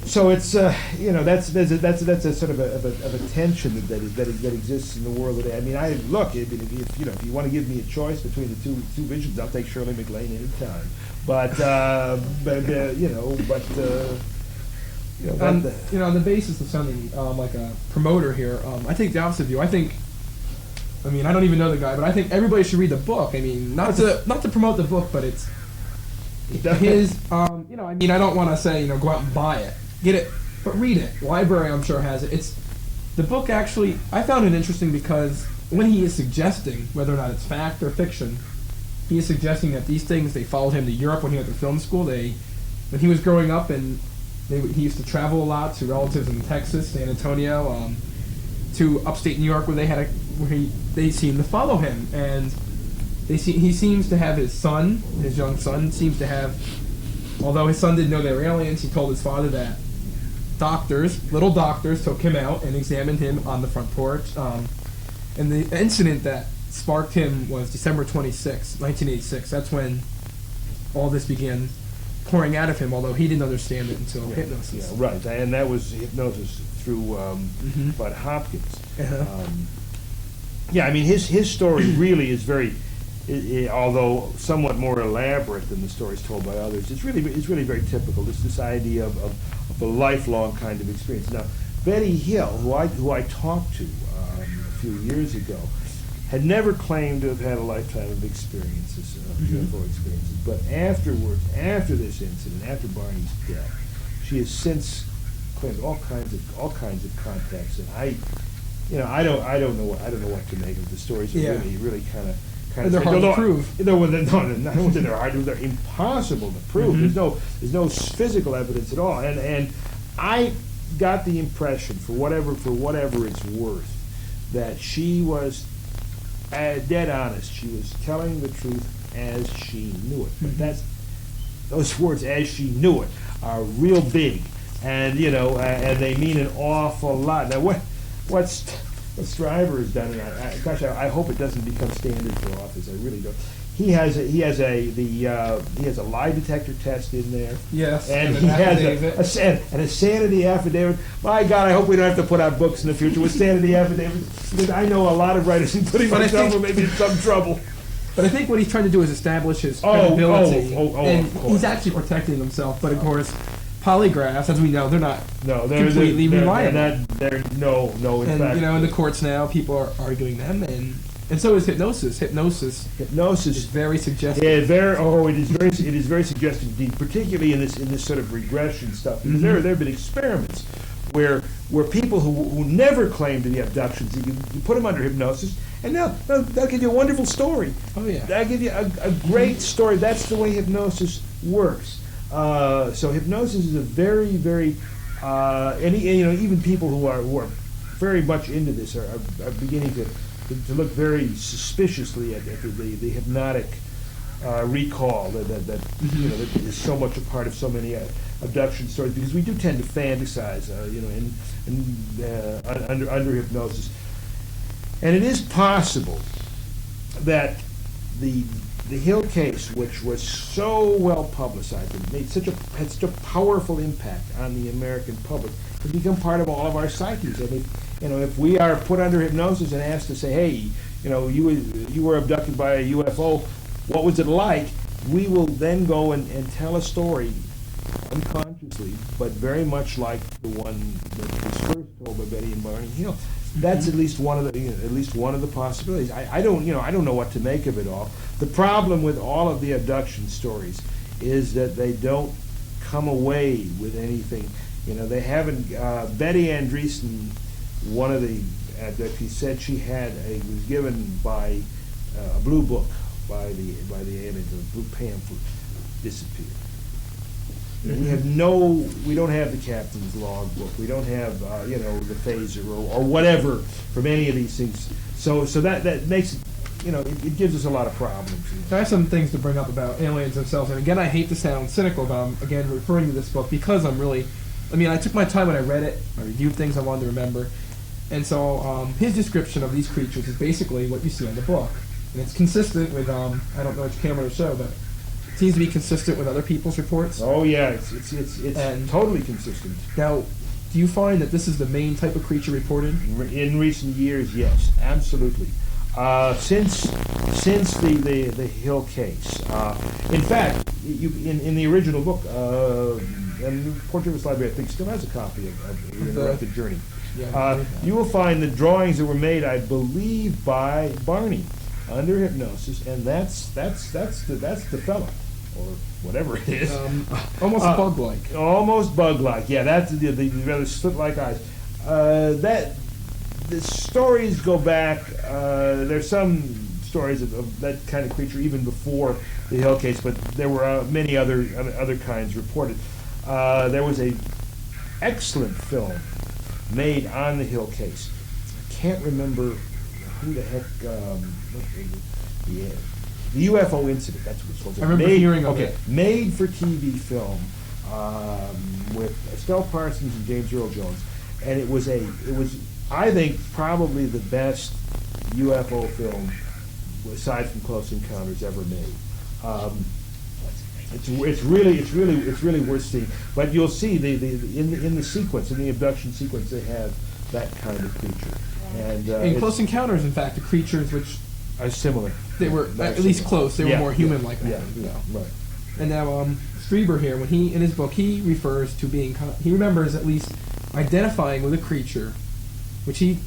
So it's that's a sort of a tension that exists in the world today. I mean, if you want to give me a choice between the two visions, I'll take Shirley MacLaine anytime. But on the basis of sounding like a promoter here, I take the opposite view. I don't even know the guy, but I think everybody should read the book. I mean, not to promote the book, but it's his. I don't want to say go out and buy it, get it, but read it. Library, I'm sure, has it. It's the book. Actually, I found it interesting because when he is suggesting whether or not it's fact or fiction, he is suggesting that these things, they followed him to Europe when he went to film school. When he was growing up, and he used to travel a lot to relatives in Texas, San Antonio, to upstate New York, where they seem to follow him, and he seems to have his young son seems to have, although his son didn't know they were aliens, he told his father that little doctors took him out and examined him on the front porch, and the incident that sparked him was December 26, 1986. That's when all this began pouring out of him, although he didn't understand it until hypnosis. Yeah, right, and that was hypnosis through Bud Hopkins. Uh-huh. His story really is very, although somewhat more elaborate than the stories told by others. It's really very typical. It's this idea of a lifelong kind of experience. Now, Betty Hill, who I talked to a few years ago, had never claimed to have had a lifetime of experiences, UFO experiences. But afterwards, after this incident, after Barney's death, she has since claimed all kinds of contacts. And I don't know what to make of the stories. Yeah. Really kind of. They're hard to prove. No, they're hard. They're impossible to prove. There's no physical evidence at all. And I got the impression, for whatever it's worth, that she was dead honest. She was telling the truth as she knew it. But those words, "as she knew it," are real big, and and they mean an awful lot. Now, what Stryver has done, and I hope it doesn't become standard for office. I really don't. He has a lie detector test in there. Yes, and he has a sanity affidavit. My God, I hope we don't have to put out books in the future with sanity affidavits, because I know a lot of writers, including myself, may be in some trouble. But I think what he's trying to do is establish his credibility, and he's actually protecting himself. But of course, polygraphs, as we know, they're not completely reliable. In the courts now, people are arguing them, and so is hypnosis. Hypnosis is very suggestive. Yeah, it is very suggestive indeed, particularly in this sort of regression stuff. Because there have been experiments where people who never claim to be abductions, you put them under hypnosis, and they'll give you a wonderful story. Oh yeah, they'll give you a great story. That's the way hypnosis works. So hypnosis is a very, very, even people who are very much into this are beginning to look very suspiciously at the hypnotic recall that is so much a part of so many abduction stories, because we do tend to fantasize, under hypnosis, and it is possible that the Hill case, which was so well publicized and had such a powerful impact on the American public, has become part of all of our psyches. I mean, if we are put under hypnosis and asked to say, hey, you were abducted by a UFO, what was it like? We will then go and tell a story unconsciously, but very much like the one that was first told by Betty and Barney Hill. That's at least one of the possibilities. I don't know what to make of it all. The problem with all of the abduction stories is that they don't come away with anything. They haven't. Betty Andreessen, one of the abductees, said she was given by a blue book by the aliens, a blue pamphlet, disappeared. We don't have the captain's logbook. We don't have, the phaser or whatever from any of these things. So that makes it, it gives us a lot of problems. I have some things to bring up about aliens themselves, and again, I hate to sound cynical, but I'm again referring to this book because I took my time when I read it. I reviewed things I wanted to remember, and so his description of these creatures is basically what you see in the book, and it's consistent with I don't know which camera to show, but seems to be consistent with other people's reports. Oh yeah, it's And- totally consistent. Now, do you find that this is the main type of creature reported? In recent years, yes, absolutely. Since the Hill case, in fact, in the original book, and Port Jervis Library I think still has a copy of The Interrupted Journey. Yeah, You will find the drawings that were made, I believe, by Barney under hypnosis, and that's the fella, or whatever it is. Almost bug-like. Almost bug-like, yeah. That's the rather slit-like eyes. That the stories go back. There's some stories of that kind of creature even before the Hill case, but there were many other kinds reported. There was a excellent film made on the Hill case. I can't remember who the heck. The UFO incident. That's what it's called. I remember hearing of it. Made for TV film with Estelle Parsons and James Earl Jones, and it was I think probably the best UFO film aside from Close Encounters ever made. It's really worth seeing. But you'll see in the sequence, in the abduction sequence, they have that kind of creature. And in Close Encounters, in fact, the creatures which are similar. They were at least close. They were more human-like. Yeah, right. And now Strieber here, when he in his book, he refers to being. He remembers at least identifying with a creature, which he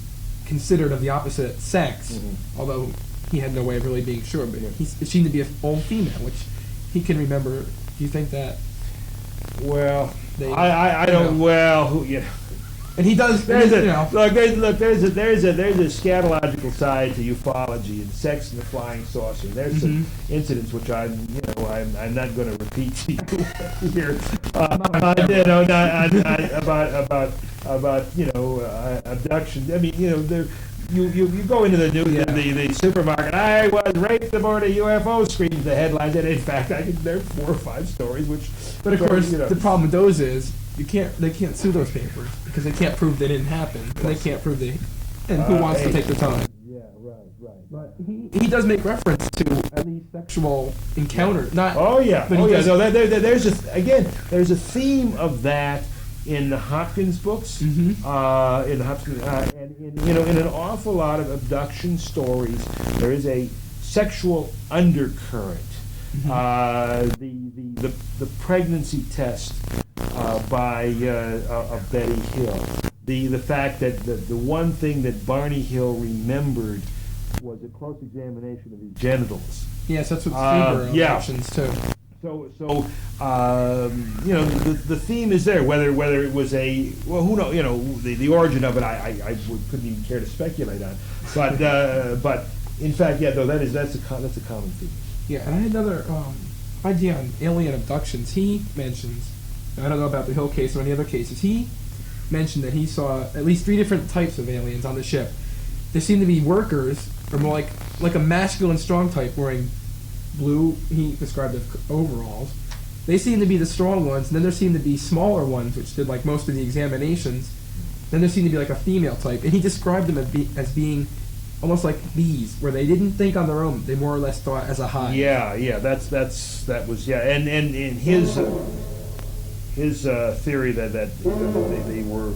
considered of the opposite sex, although he had no way of really being sure. But it seemed to be a full female, which he can remember. Do you think that? Well, I don't. Well, who. And he does. There's a scatological side to ufology and sex and the flying saucer. There's some incidents which I'm not going to repeat to you here. About abduction. I mean, there. You go into the the supermarket. I was raped aboard a UFO. Screams the headlines, and in fact, there are 4 or 5 stories. Which, but of course, the problem with those is they can't sue those papers because they can't prove they didn't happen. And they can't prove and who wants to take the time? Yeah, right. But he does make reference to at least sexual encounters. Not. Oh yeah. But No, there's a theme of that in the Hopkins books, in the Hopkins, and in an awful lot of abduction stories, there is a sexual undercurrent. The pregnancy test by of Betty Hill, the fact that the one thing that Barney Hill remembered was a close examination of his genitals. Yes, that's what Strieber mentions too. So the theme is there. Whether it was who knows, the origin of it, I couldn't even care to speculate on. But in fact, that's a common theme. Yeah, and I had another idea on alien abductions. He mentions, I don't know about the Hill case or any other cases. He mentioned that he saw at least 3 different types of aliens on the ship. There seemed to be workers, or more like a masculine strong type wearing blue, he described as overalls. They seem to be the strong ones, and then there seemed to be smaller ones, which did like most of the examinations. Then there seemed to be like a female type, and he described them as being almost like bees, where they didn't think on their own; they more or less thought as a hive. Yeah, that was and in his theory that they were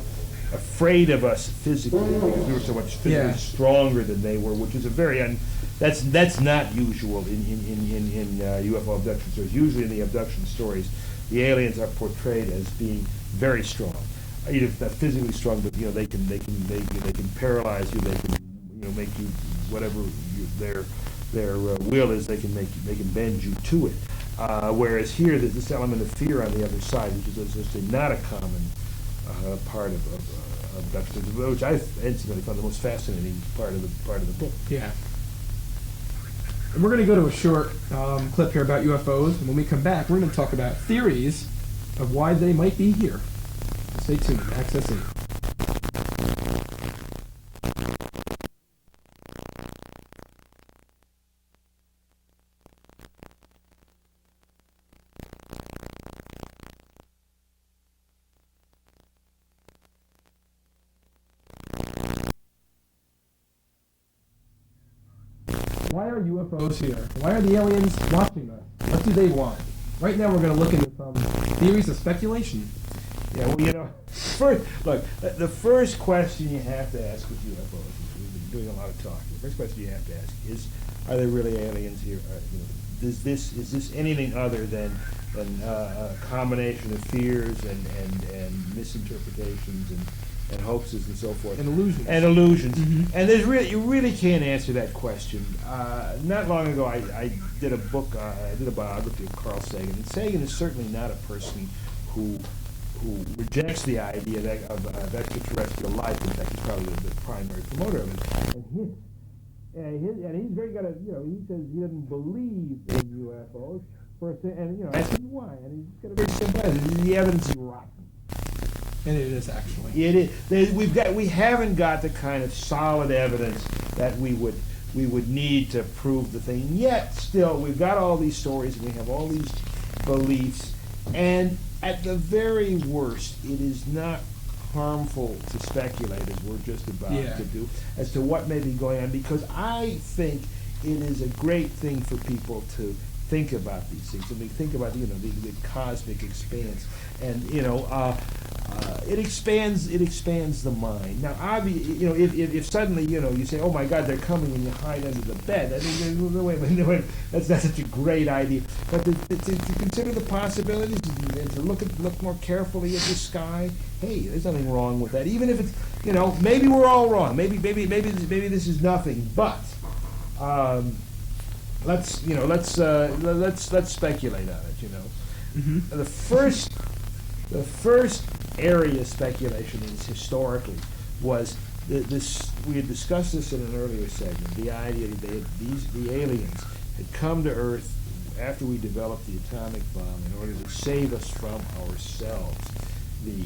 afraid of us physically because we were so much physically stronger than they were, which is a very that's not usual in UFO abduction stories. Usually in the abduction stories, the aliens are portrayed as being very strong, either not physically strong, but they can paralyze you, they can make you whatever their will is. They can bend you to it. Whereas here, there's this element of fear on the other side, which is just not a common part of abduction, which I incidentally found the most fascinating part of the book. Yeah. And we're going to go to a short clip here about UFOs, and when we come back, we're going to talk about theories of why they might be here. Stay tuned. Access 8. Why are UFOs here? Why are the aliens watching us? What do they want? Right now we're going to look into some theories of speculation. Yeah, well, the first question you have to ask with UFOs, we've been doing a lot of talking, the first question you have to ask is, are there really aliens here? Is this anything other than a combination of fears and misinterpretations and hoaxes and so forth? And illusions. And illusions. Mm-hmm. And you really can't answer that question. Not long ago, I did a biography of Carl Sagan, and Sagan is certainly not a person who rejects the idea of extraterrestrial life. In fact, he's probably the primary promoter of it. And he's very got he says he doesn't believe in UFOs. I said why? And he's got a very simple answer. The evidence is rotten. And it is actually. It is. We haven't got the kind of solid evidence that we would need to prove the thing. Yet still, we've got all these stories and we have all these beliefs, and at the very worst, it is not harmful to speculate, as we're just about to do, as to what may be going on, because I think it is a great thing for people to think about these things. And they think about the cosmic expanse, and it expands the mind. Now, obviously, if suddenly you say, "Oh my God, they're coming," and you hide under the bed, I mean, wait, that's not such a great idea. But to consider the possibilities and to look more carefully at the sky, hey, there's nothing wrong with that. Even if it's maybe we're all wrong. Maybe this is nothing, but. Let's speculate on it. Mm-hmm. The first area of speculation is historically was this. We had discussed this in an earlier segment. The idea that the aliens had come to Earth after we developed the atomic bomb in order to save us from ourselves. The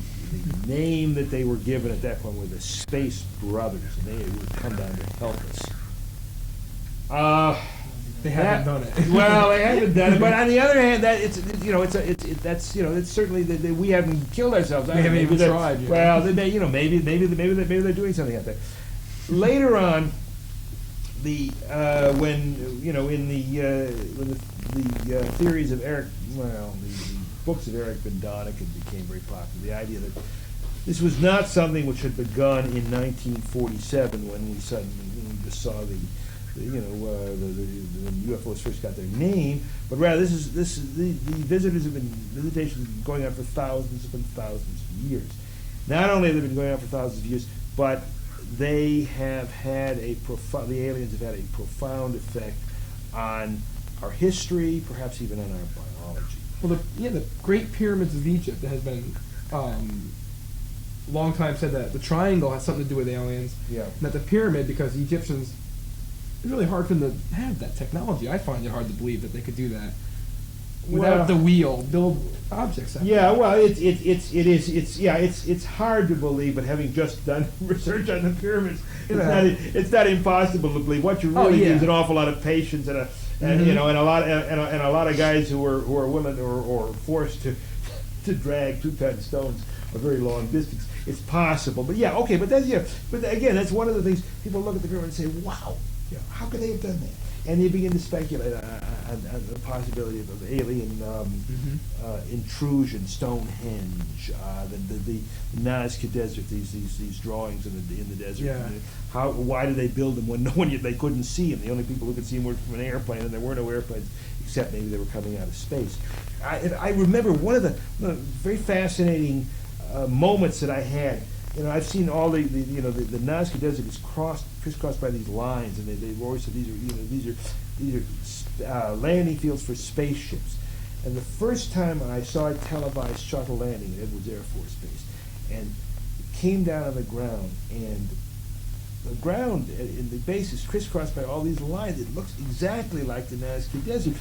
name that they were given at that point were the Space Brothers, and they would come down to help us. They haven't done it. Well, they haven't done it. But on the other hand, that it's certainly that we haven't killed ourselves. We haven't even tried. Well, maybe they're doing something out there. Later on, when the theories of the books of Eric Von Däniken became very popular, the idea that this was not something which had begun in 1947 when we suddenly just saw the UFOs first got their name, but rather the visitations have been going on for thousands of years. Not only have they been going on for thousands of years, but they have had the aliens have had a profound effect on our history, perhaps even on our biology. Well, the Great Pyramids of Egypt has been long time said that the triangle has something to do with aliens. Yeah. And that the pyramid, because the Egyptians, it's really hard for them to have that technology. I find it hard to believe that they could do that without the wheel, build objects. It's hard to believe, but having just done research on the pyramids, it's not impossible to believe. What you really need is an awful lot of patience and a lot of guys who are willing or forced to drag 2-ton stones a very long distance. It's possible, but again, that's one of the things people look at the pyramid and say, "Wow, how could they have done that?" And they begin to speculate on the possibility of alien intrusion, Stonehenge, the Nazca Desert, these drawings in the desert. Yeah. Why did they build them when they couldn't see them? The only people who could see them were from an airplane, and there were no airplanes except maybe they were coming out of space. I remember one of the very fascinating moments that I had. I've seen all the Nazca Desert is crisscrossed by these lines, and they've always said these are landing fields for spaceships. And the first time I saw a televised shuttle landing at Edwards Air Force Base, and it came down on the ground, and the ground in the base is crisscrossed by all these lines. It looks exactly like the Nazca Desert.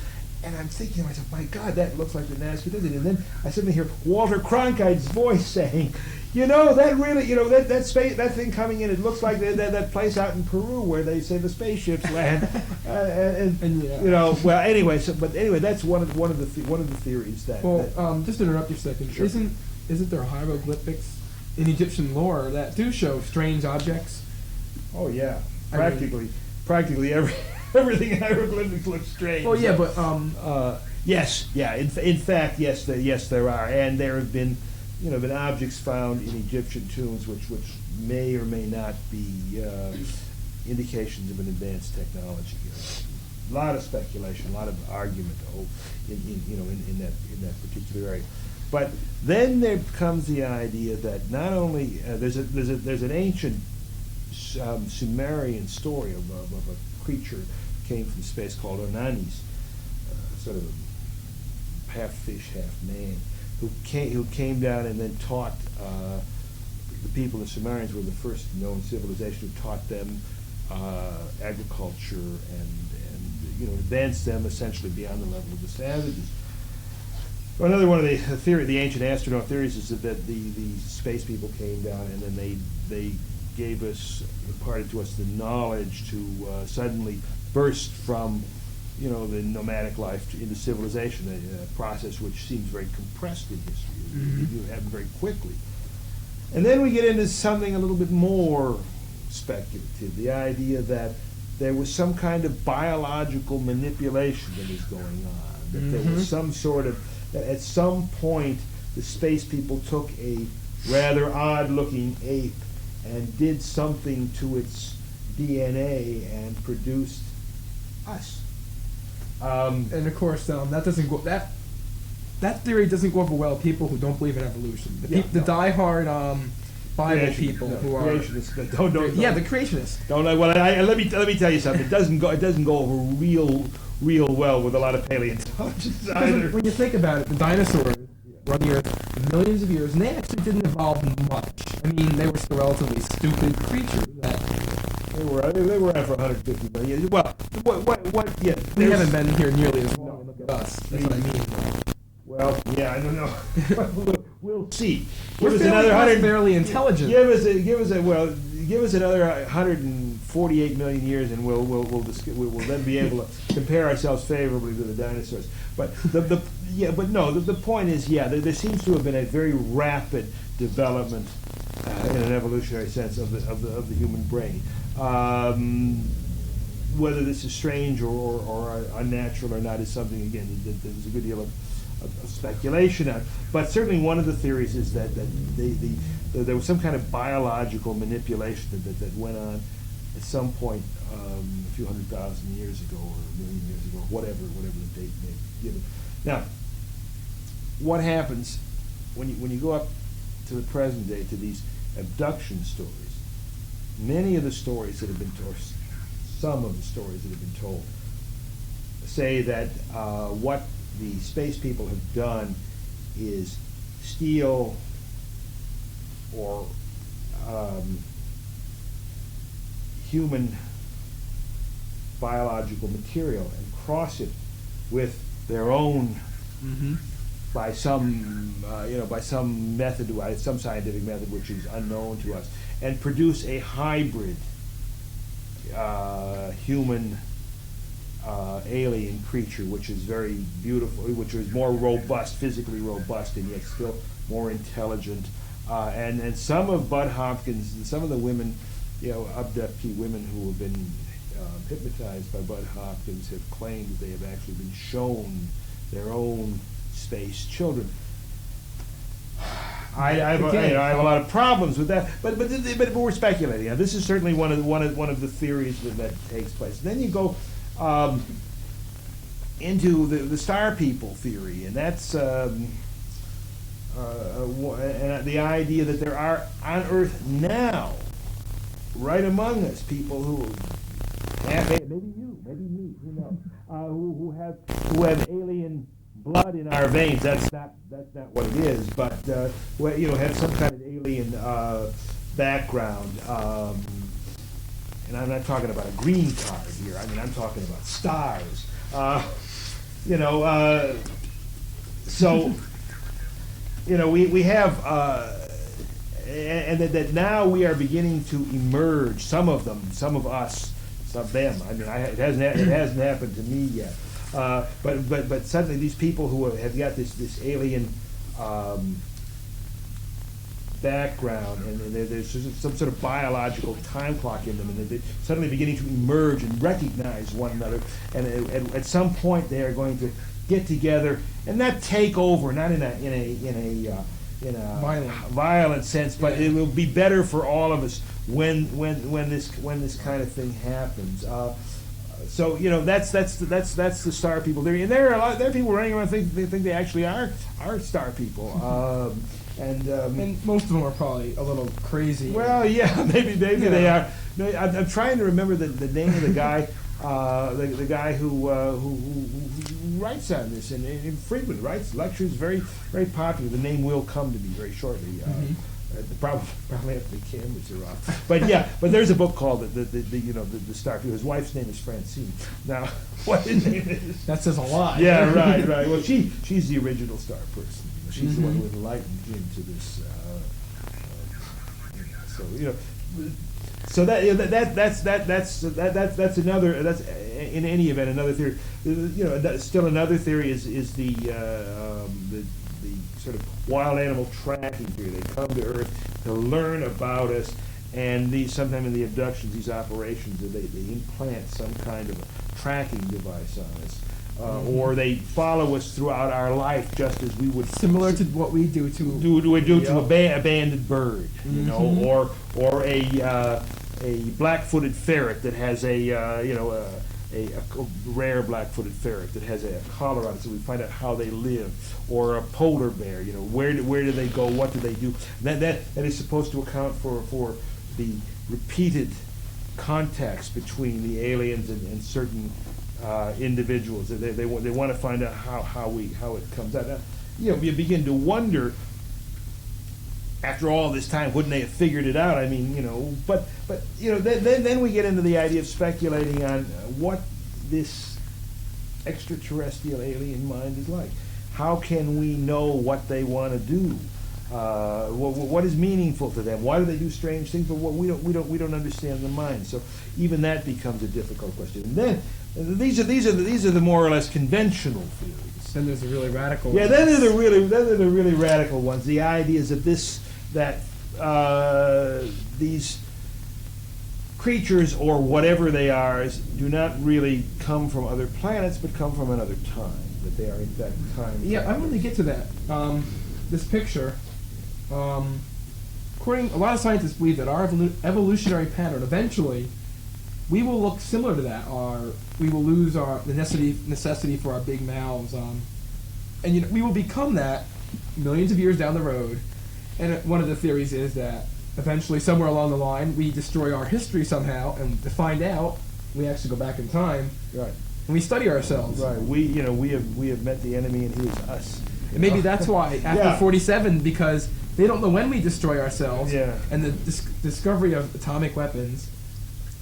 And I'm thinking to myself, my God, that looks like the Nazca Desert. And then I suddenly hear Walter Cronkite's voice saying, that really, that thing coming in, it looks like that place out in Peru where they say the spaceships land. Well, anyway, that's one of the theories that. Well, just to interrupt you a second, sure. Isn't there hieroglyphics in Egyptian lore that do show strange objects? Oh yeah, practically everything in hieroglyphics looks strange. Oh yeah, but Yes, yeah. In fact, yes, yes, there are, and there have been, been objects found in Egyptian tombs which may or may not be indications of an advanced technology. A lot of speculation, a lot of argument, in that particular area. But then there comes the idea that not only there's an ancient Sumerian story of a creature came from space called Onanis, sort of a half fish, half man, who came down and then taught the people, the Sumerians were the first known civilization who taught them agriculture and advanced them essentially beyond the level of the savages. Well, another one of the ancient astronaut theories is that the space people came down and then they gave us, imparted to us the knowledge to suddenly burst from the nomadic life into civilization, a process which seems very compressed in history. Mm-hmm. It happened very quickly. And then we get into something a little bit more speculative, the idea that there was some kind of biological manipulation that was going on, that there was some sort of, that at some point the space people took a rather odd-looking ape and did something to its DNA and produced us. And of course, that doesn't go. That theory doesn't go over well with people who don't believe in evolution. The diehard Bible people who are creationists. The creationists. Let me tell you something. It doesn't go over real well with a lot of paleontologists either. When you think about it, the dinosaurs were on the Earth millions of years, and they actually didn't evolve much. I mean, they were still relatively stupid creatures. They were around for 150 million years. Well, what? Yeah, we haven't been here nearly as long. Look at us. That's what I mean. Well, yeah, I don't know. We'll see. We're fairly intelligent. Give us another 148 million years, and we'll then be able to compare ourselves favorably to the dinosaurs. But the point is, there seems to have been a very rapid development in an evolutionary sense of the human brain. Whether this is strange or unnatural or not is something, again, there's a good deal of speculation on. But certainly one of the theories is that there was some kind of biological manipulation that went on at some point a few 100,000 years ago or a million years ago, whatever the date may be given. Now, what happens when you go up to the present day to these abduction stories? Many of the stories that have been told, some of the stories that have been told, say that what the space people have done is steal or human biological material and cross it with their own by some method, some scientific method which is unknown to us, and produce a hybrid human alien creature, which is very beautiful, which is more robust, physically robust, and yet still more intelligent. And some of Bud Hopkins, some of the women, abductee women who have been hypnotized by Bud Hopkins have claimed that they have actually been shown their own space children. I have a lot of problems with that, but we're speculating. Now, this is certainly one of the theories that takes place. And then you go into the star people theory, and that's and the idea that there are on Earth now, right among us, people who have, maybe you, maybe me, who knows, who have alien blood in our veins. That's not what it is, but have some kind of alien background. And I'm not talking about a green card here. I mean, I'm talking about stars. So we have, and that now we are beginning to emerge. Some of them, some of us, some of them. I mean, it hasn't happened to me yet. But suddenly these people who have got this alien background, and there's some sort of biological time clock in them, and they're suddenly beginning to emerge and recognize one another, and at some point they are going to get together and not take over, not in a violent sense, but it will be better for all of us when this kind of thing happens. So that's the star people theory, and there are people running around think they actually are star people, and most of them are probably a little crazy. Well, yeah, maybe they are. No, I'm trying to remember the name of the guy, the guy who writes on this and frequently writes lectures, very popular. The name will come to me very shortly. Probably after the cameras are off. But yeah, but there's a book called the Star People. His wife's name is Francine. Now, what his name is? That says a lot. Yeah, right. Well, she's the original star person. She's the one who enlightened him to this. So that's another. That's in any event another theory. Still another theory is the sort of wild animal tracking theory. They come to Earth to learn about us, and sometime in the abductions, these operations, they implant some kind of a tracking device on us. Or they follow us throughout our life, just as we would similar to what we do to to a abandoned bird, or a black-footed ferret that has a rare black-footed ferret that has a collar on it, so we find out how they live, or a polar bear. Where do they go? What do they do? That is supposed to account for the repeated contacts between the aliens and certain individuals. They want to find out how it comes out. Now, you begin to wonder, after all this time, wouldn't they have figured it out? I mean, but then we get into the idea of speculating on what this extraterrestrial alien mind is like. How can we know what they want to do? What is meaningful to them? Why do they do strange things? But we don't understand the mind. So even that becomes a difficult question. And then these are the more or less conventional theories. Then there's the really radical. Yeah, then they're the really radical ones. The ideas of these creatures, or whatever they are, do not really come from other planets, but come from another time. That they are in fact time. Yeah, I'm going to get to that. This picture. According, a lot of scientists believe that our evolutionary pattern, eventually, we will look similar to that. We will lose the necessity for our big mouths, and we will become that millions of years down the road. And one of the theories is that eventually, somewhere along the line, we destroy our history somehow, and to find out, we actually go back in time. Right. And we study ourselves. Right. We have met the enemy, and he is us. And maybe that's why after 47, because they don't know when we destroy ourselves, and the discovery of atomic weapons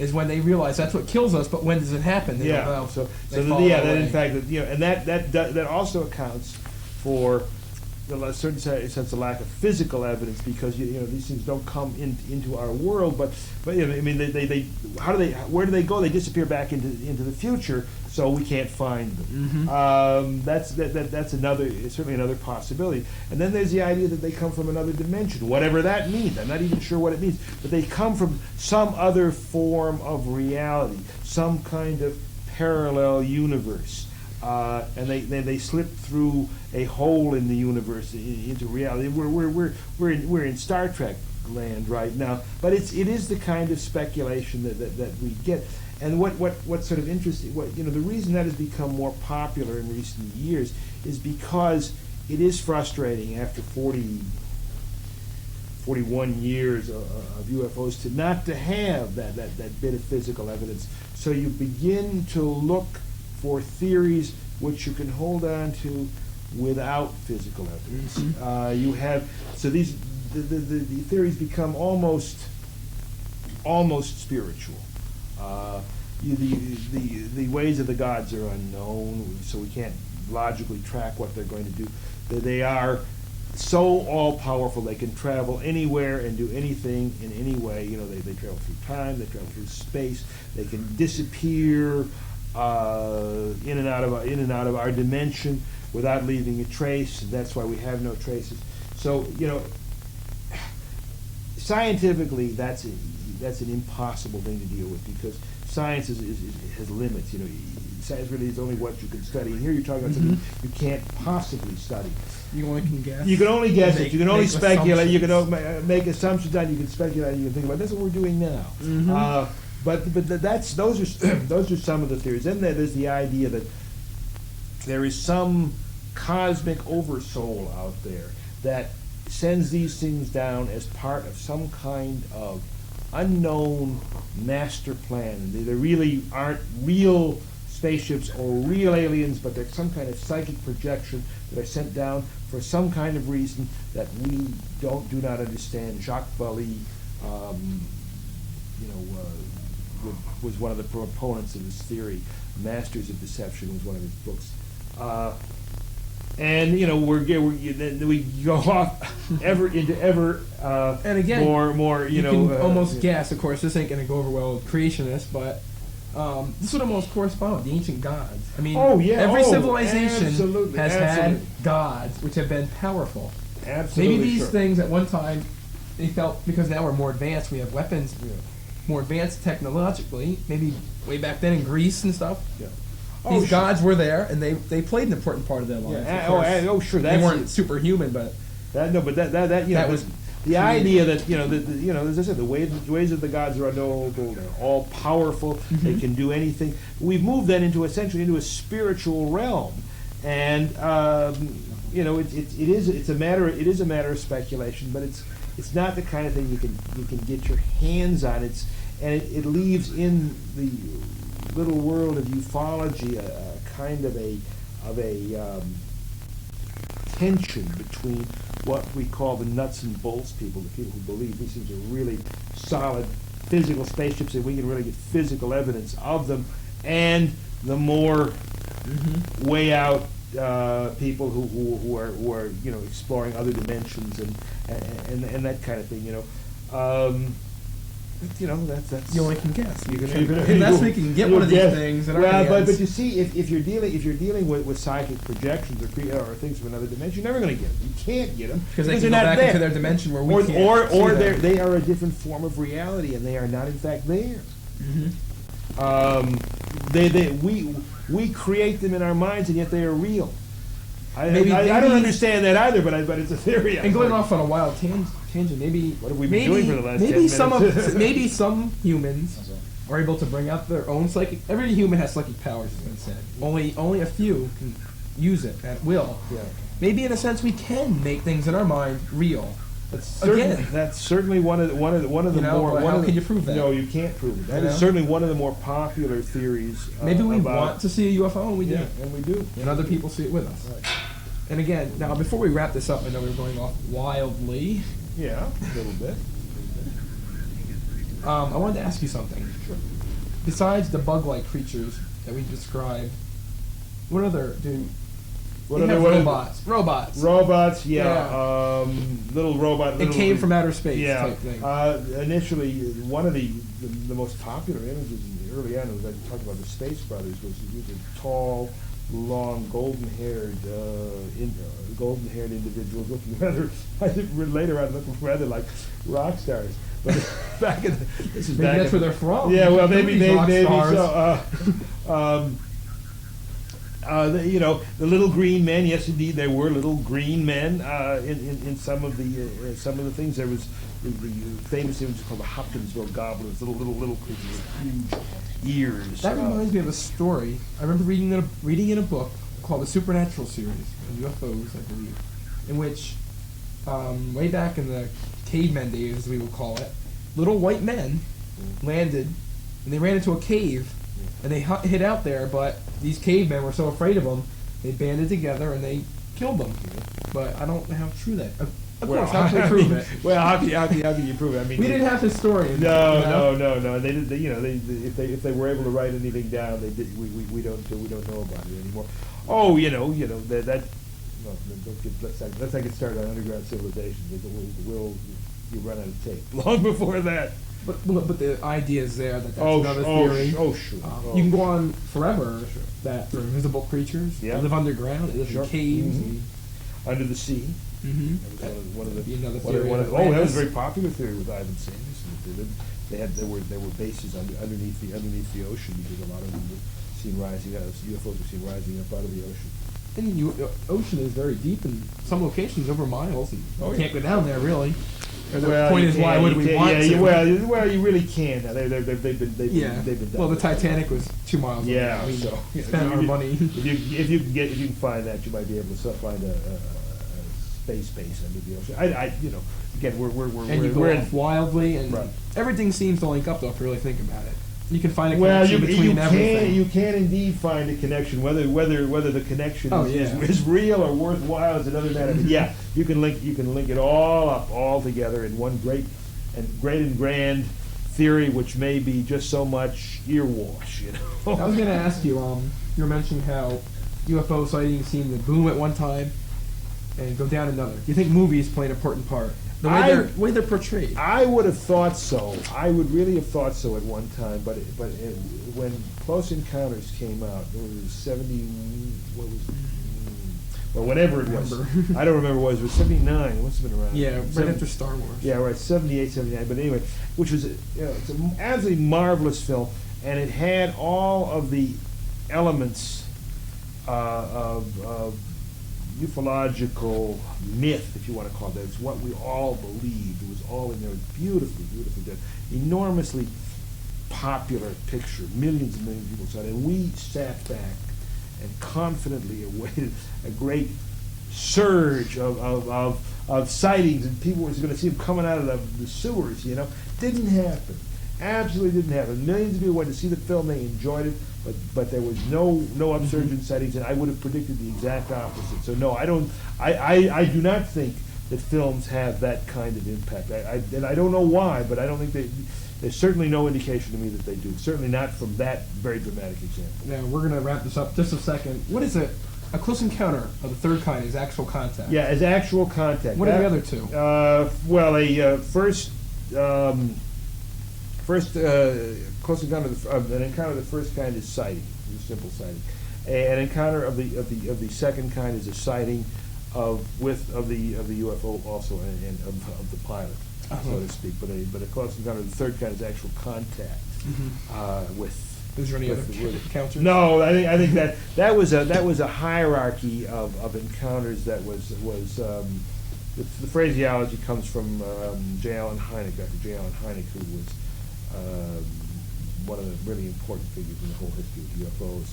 is when they realize that's what kills us. But when does it happen? They don't know. That in fact, and that also accounts for a certain sense of lack of physical evidence, because these things don't come into our world. But I mean, where do they go? They disappear back into the future, so we can't find them. Mm-hmm. That's certainly another possibility. And then there's the idea that they come from another dimension, whatever that means. I'm not even sure what it means, but they come from some other form of reality, some kind of parallel universe. And they slip through a hole in the universe into reality. We're in Star Trek land right now, but it is the kind of speculation that we get. And what's sort of interesting, the reason that has become more popular in recent years is because it is frustrating after 41 years of UFOs not to have that bit of physical evidence. So you begin to look for theories which you can hold on to without physical evidence. Mm-hmm. The theories become almost spiritual. The ways of the gods are unknown, so we can't logically track what they're going to do. They are so all-powerful, they can travel anywhere and do anything in any way. They travel through time, they travel through space, they can disappear in and out of our dimension without leaving a trace. That's why we have no traces. So scientifically, that's an impossible thing to deal with, because science has limits. You know, science really is only what you can study. And here you're talking about something you can't possibly study. You only can guess. You can only guess it. You can only speculate. You can make assumptions on. You can speculate. You can think about. That's what we're doing now. But those are some of the theories. Then there's the idea that there is some cosmic oversoul out there that sends these things down as part of some kind of unknown master plan. They really aren't real spaceships or real aliens, but they're some kind of psychic projection that are sent down for some kind of reason that we do not understand. Jacques Vallée, was one of the proponents of this theory. Masters of Deception was one of his books. And we go off into ever and again, more you can almost guess. Of course, this ain't going to go over well with creationists, but this would almost correspond with the ancient gods. I mean, every civilization has had gods which have been powerful. Absolutely, maybe these things at one time they felt, because now we're more advanced, we have weapons, more advanced technologically. Maybe way back then in Greece and stuff. Yeah. These gods were there, and they played an important part of their lives. Sure. They weren't superhuman, but that was the idea that as I said, the ways of the gods are unknowable. They're all powerful. They can do anything. We've moved then essentially into a spiritual realm, and it is a matter of speculation, but it's not the kind of thing you can get your hands on. It leaves in the little world of ufology a kind of a tension between what we call the nuts and bolts people, the people who believe these things are really solid physical spaceships and we can really get physical evidence of them, and the more way out people who are exploring other dimensions and that kind of thing. That's you only can guess. And that's we can get one of these things. But you see, if you're dealing with psychic projections or things from another dimension, you're never going to get them. You can't get them because they can go back into their dimension where we can't. Or they are a different form of reality, and they are not in fact there. We create them in our minds, and yet they are real. I don't understand that either, but it's a theory. And going off on a wild tangent, maybe what have we been doing for the last 10 minutes? Maybe some humans are able to bring out their own psychic. Every human has psychic powers, as been said. Only a few can use it at will. Yeah. Maybe in a sense we can make things in our mind real. That's certainly one of the more. How can you prove that? No, you can't prove it. That is certainly one of the more popular theories. Maybe we want to see a UFO, and we do. And we do. And other people see it with us. Right. And again, now before we wrap this up, I know we're going off wildly. Yeah, a little bit. I wanted to ask you something. Sure. Besides the bug-like creatures that we described, what other robots? Robots, yeah. Little robot. It came from outer space type thing. Initially, one of the most popular images early on, as I talked about the Space Brothers, was a tall, long, golden-haired individuals looking rather. I think later on looking rather like rock stars. But back in that's where they're from. Yeah, well, maybe so. The little green men. Yes, indeed, there were little green men in some of the things. There was the famous image called the Hopkinsville Goblins, little creatures with huge ears. That reminds me of a story. I remember reading in a book called the Supernatural series, UFOs, I believe, in which way back in the cavemen days, as we would call it, little white men landed and they ran into a cave. And they hid out there, but these cavemen were so afraid of them, they banded together and they killed them. But I don't know how true that. Of course, how can we prove it? Well, how can you prove it? I mean, we didn't have historians. No. They did. If they were able to write anything down, they did. We don't know about it anymore. Oh, that. No, let's not get started on underground civilization. You run out of tape long before that. But the idea is there that's another theory. Sure. You can go on forever that they're invisible creatures. They live underground. They live in caves. under the sea. Mm-hmm. That was one of the another one of- theory. one of of- oh, that was a Atlantis. very popular theory with Ivan Sanderson. There were bases underneath the ocean, because a lot of them were seen rising out. UFOs were seen rising up out of the ocean. And the ocean is very deep in some locations, over miles, and Oh, you yeah. can't go down there really. Or the Well, point you is, why can't- would you we can't- want yeah, to? well, you really can't. Now, they've been done. Well, the with. Titanic was 2 miles away. Yeah, We so spent our money. If you can find that, you might be able to find a space base under the ocean. Again, And you go we're off wildly, and Right. everything seems to link up, though, if you really think about it. You can find a well, connection between everything. you can indeed find a connection. Whether the connection Oh, is, yeah. is real or worthwhile is another matter. But yeah, you can link it all up, all together in one great and grand theory, which may be just so much earwash. I was going to ask you. You were mentioning how UFO sightings seem to boom at one time and go down another. Do you think movies play an important part? The way they're portrayed. I would have thought so. I would really have thought so at one time. But when Close Encounters came out, it was 70. What was it? Well, whatever it was. I don't remember what it was. 79. It must have been around. Yeah, right 70 after Star Wars. Yeah, right. 78, 79. But anyway, which was it's an absolutely marvelous film, and it had all of the elements of ufological myth, if you want to call it that. It's what we all believed. It was all in there. It was beautifully done. Enormously popular picture. Millions and millions of people saw it. And we sat back and confidently awaited a great surge of sightings, and people were going to see them coming out of the sewers, Didn't happen. Absolutely didn't happen. Millions of people went to see the film. They enjoyed it. But there was no upsurge in sightings, and I would have predicted the exact opposite. So no, I don't. I do not think that films have that kind of impact. And I don't know why, but I don't think there's certainly no indication to me that they do. Certainly not from that very dramatic example. Now we're gonna wrap this up just a second. What is it? A close encounter of the third kind is actual contact. Yeah, as actual contact. What are the other two? First close encounter an encounter of the first kind is sighting, a simple sighting. An encounter of the second kind is a sighting of the UFO also, and of the pilot, so to speak. But a close encounter of the third kind is actual contact with. Is there any other counters? No, I think that was a hierarchy of encounters that was the phraseology comes from J. Allen Hynek, Dr. J. Allen Hynek, who was one of the really important figures in the whole history of UFOs.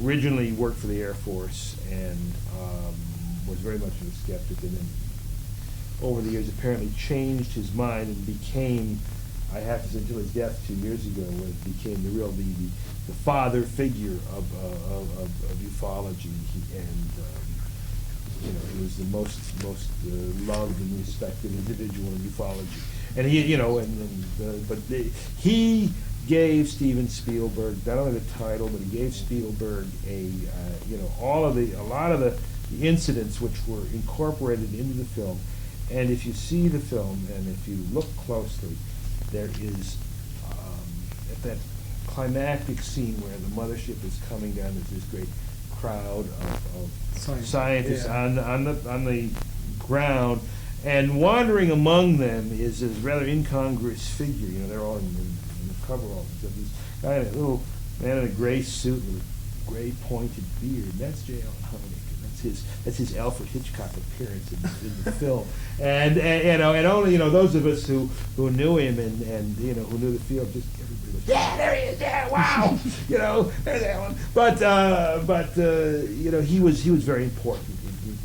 Originally worked for the Air Force and was very much of a skeptic, and then over the years apparently changed his mind and became, I have to say, until his death 2 years ago, when it became the father figure of ufology. He was the most loved and respected individual in ufology. And he gave Steven Spielberg not only the title, but he gave Spielberg a lot of the incidents which were incorporated into the film. And if you see the film and if you look closely, there is at that climactic scene where the mothership is coming down, there's this great crowd of scientists on the ground. And wandering among them is this rather incongruous figure. They're all in the coveralls. So this guy, a little man in a gray suit with a gray pointed beard. That's J. Allen Hynek. That's his Alfred Hitchcock appearance in the film. And only those of us who knew him and who knew the field, just everybody was, yeah, there he is, yeah, wow, there's Allen. But he was very important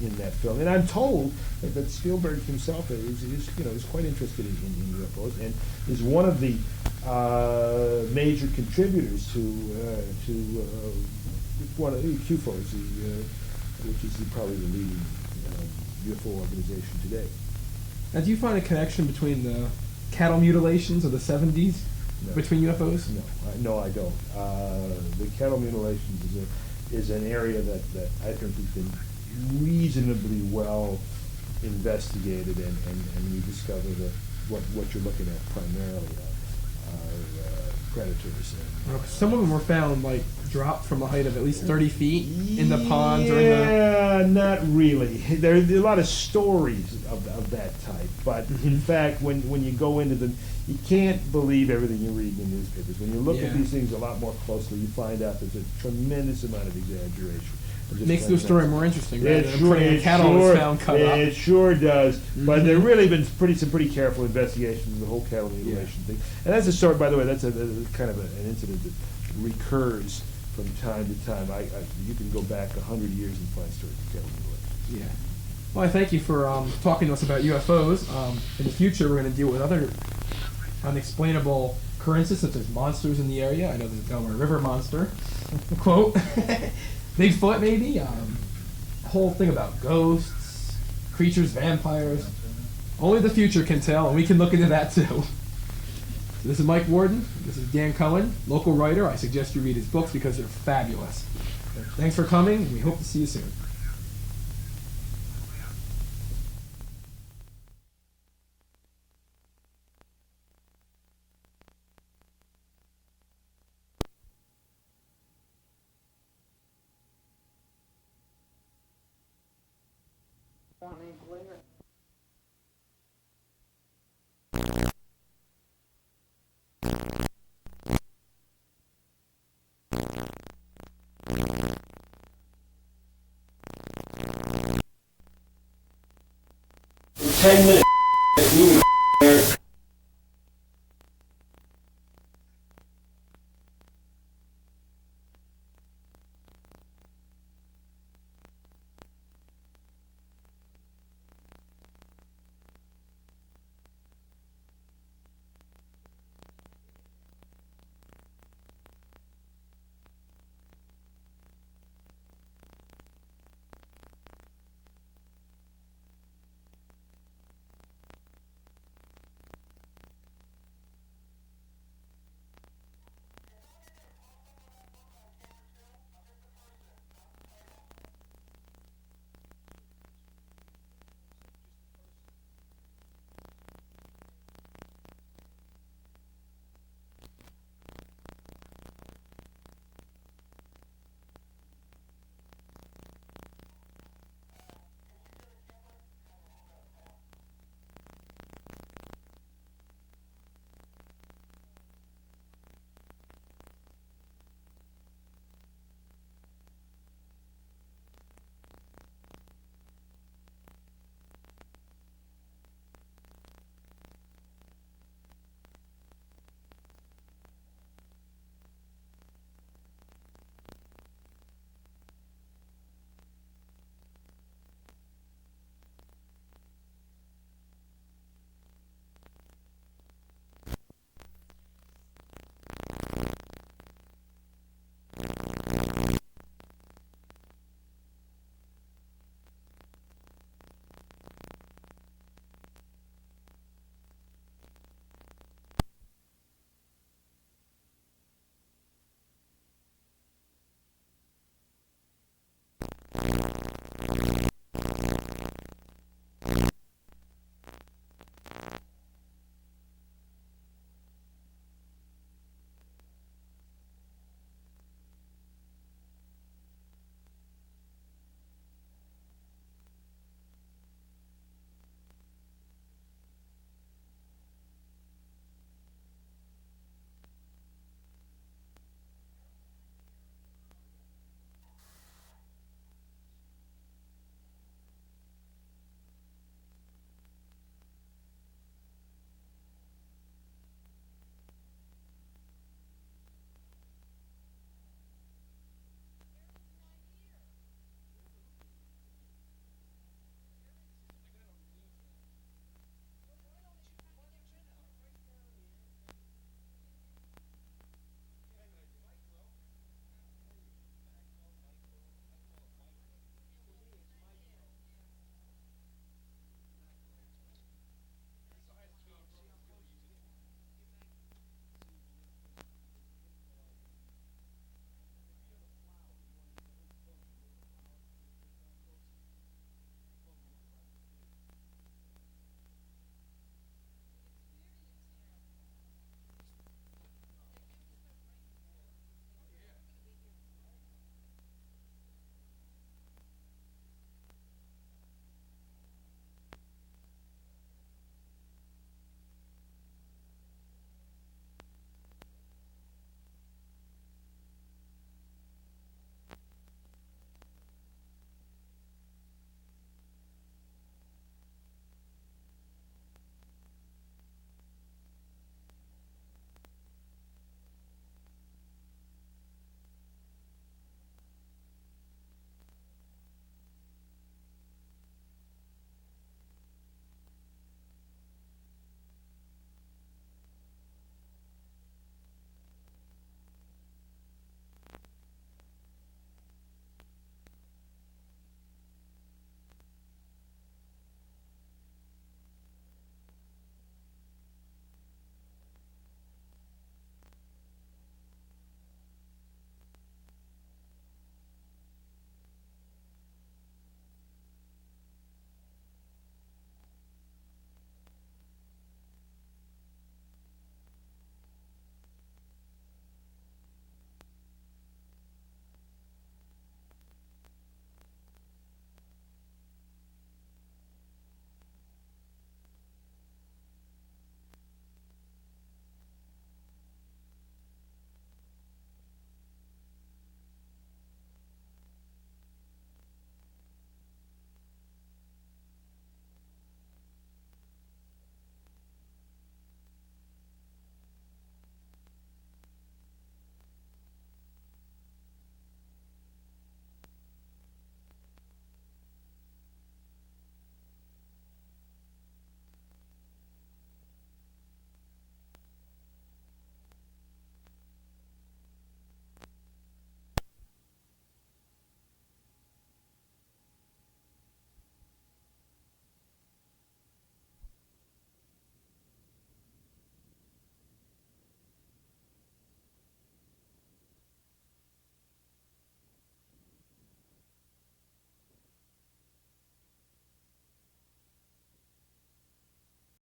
in that film. And I'm told that Spielberg himself is quite interested in UFOs and is one of the major contributors to one of UFOs, which is probably the leading UFO organization today. Now, do you find a connection between the cattle mutilations of the 70s between UFOs? No, I don't. The cattle mutilations is an area that I think has been reasonably well investigated, and we discover that what you're looking at primarily are predators. Some of them were found like dropped from a height of at least 30 feet in the ponds or in the. Yeah, not really. There are a lot of stories of that type, but in fact, when you go into them, you can't believe everything you read in the newspapers. When you look at these things a lot more closely, you find out there's a tremendous amount of exaggeration. Makes the story more interesting, right? It sure, a cattle was found cut up. It sure does. But there really been some pretty careful investigations of the whole cattle mutilation thing. And that's a story, by the way, that's a kind of an incident that recurs from time to time. You can go back 100 years and find stories of cattle mutilation. Yeah. Well, I thank you for talking to us about UFOs. In the future, we're going to deal with other unexplainable occurrences, such as monsters in the area. I know there's a Delaware River monster. Quote. Bigfoot, maybe. Whole thing about ghosts, creatures, vampires. Only the future can tell, and we can look into that too. So this is Mike Warden. This is Dan Cohen, local writer. I suggest you read his books because they're fabulous. Thanks for coming, and we hope to see you soon. In 10 minutes,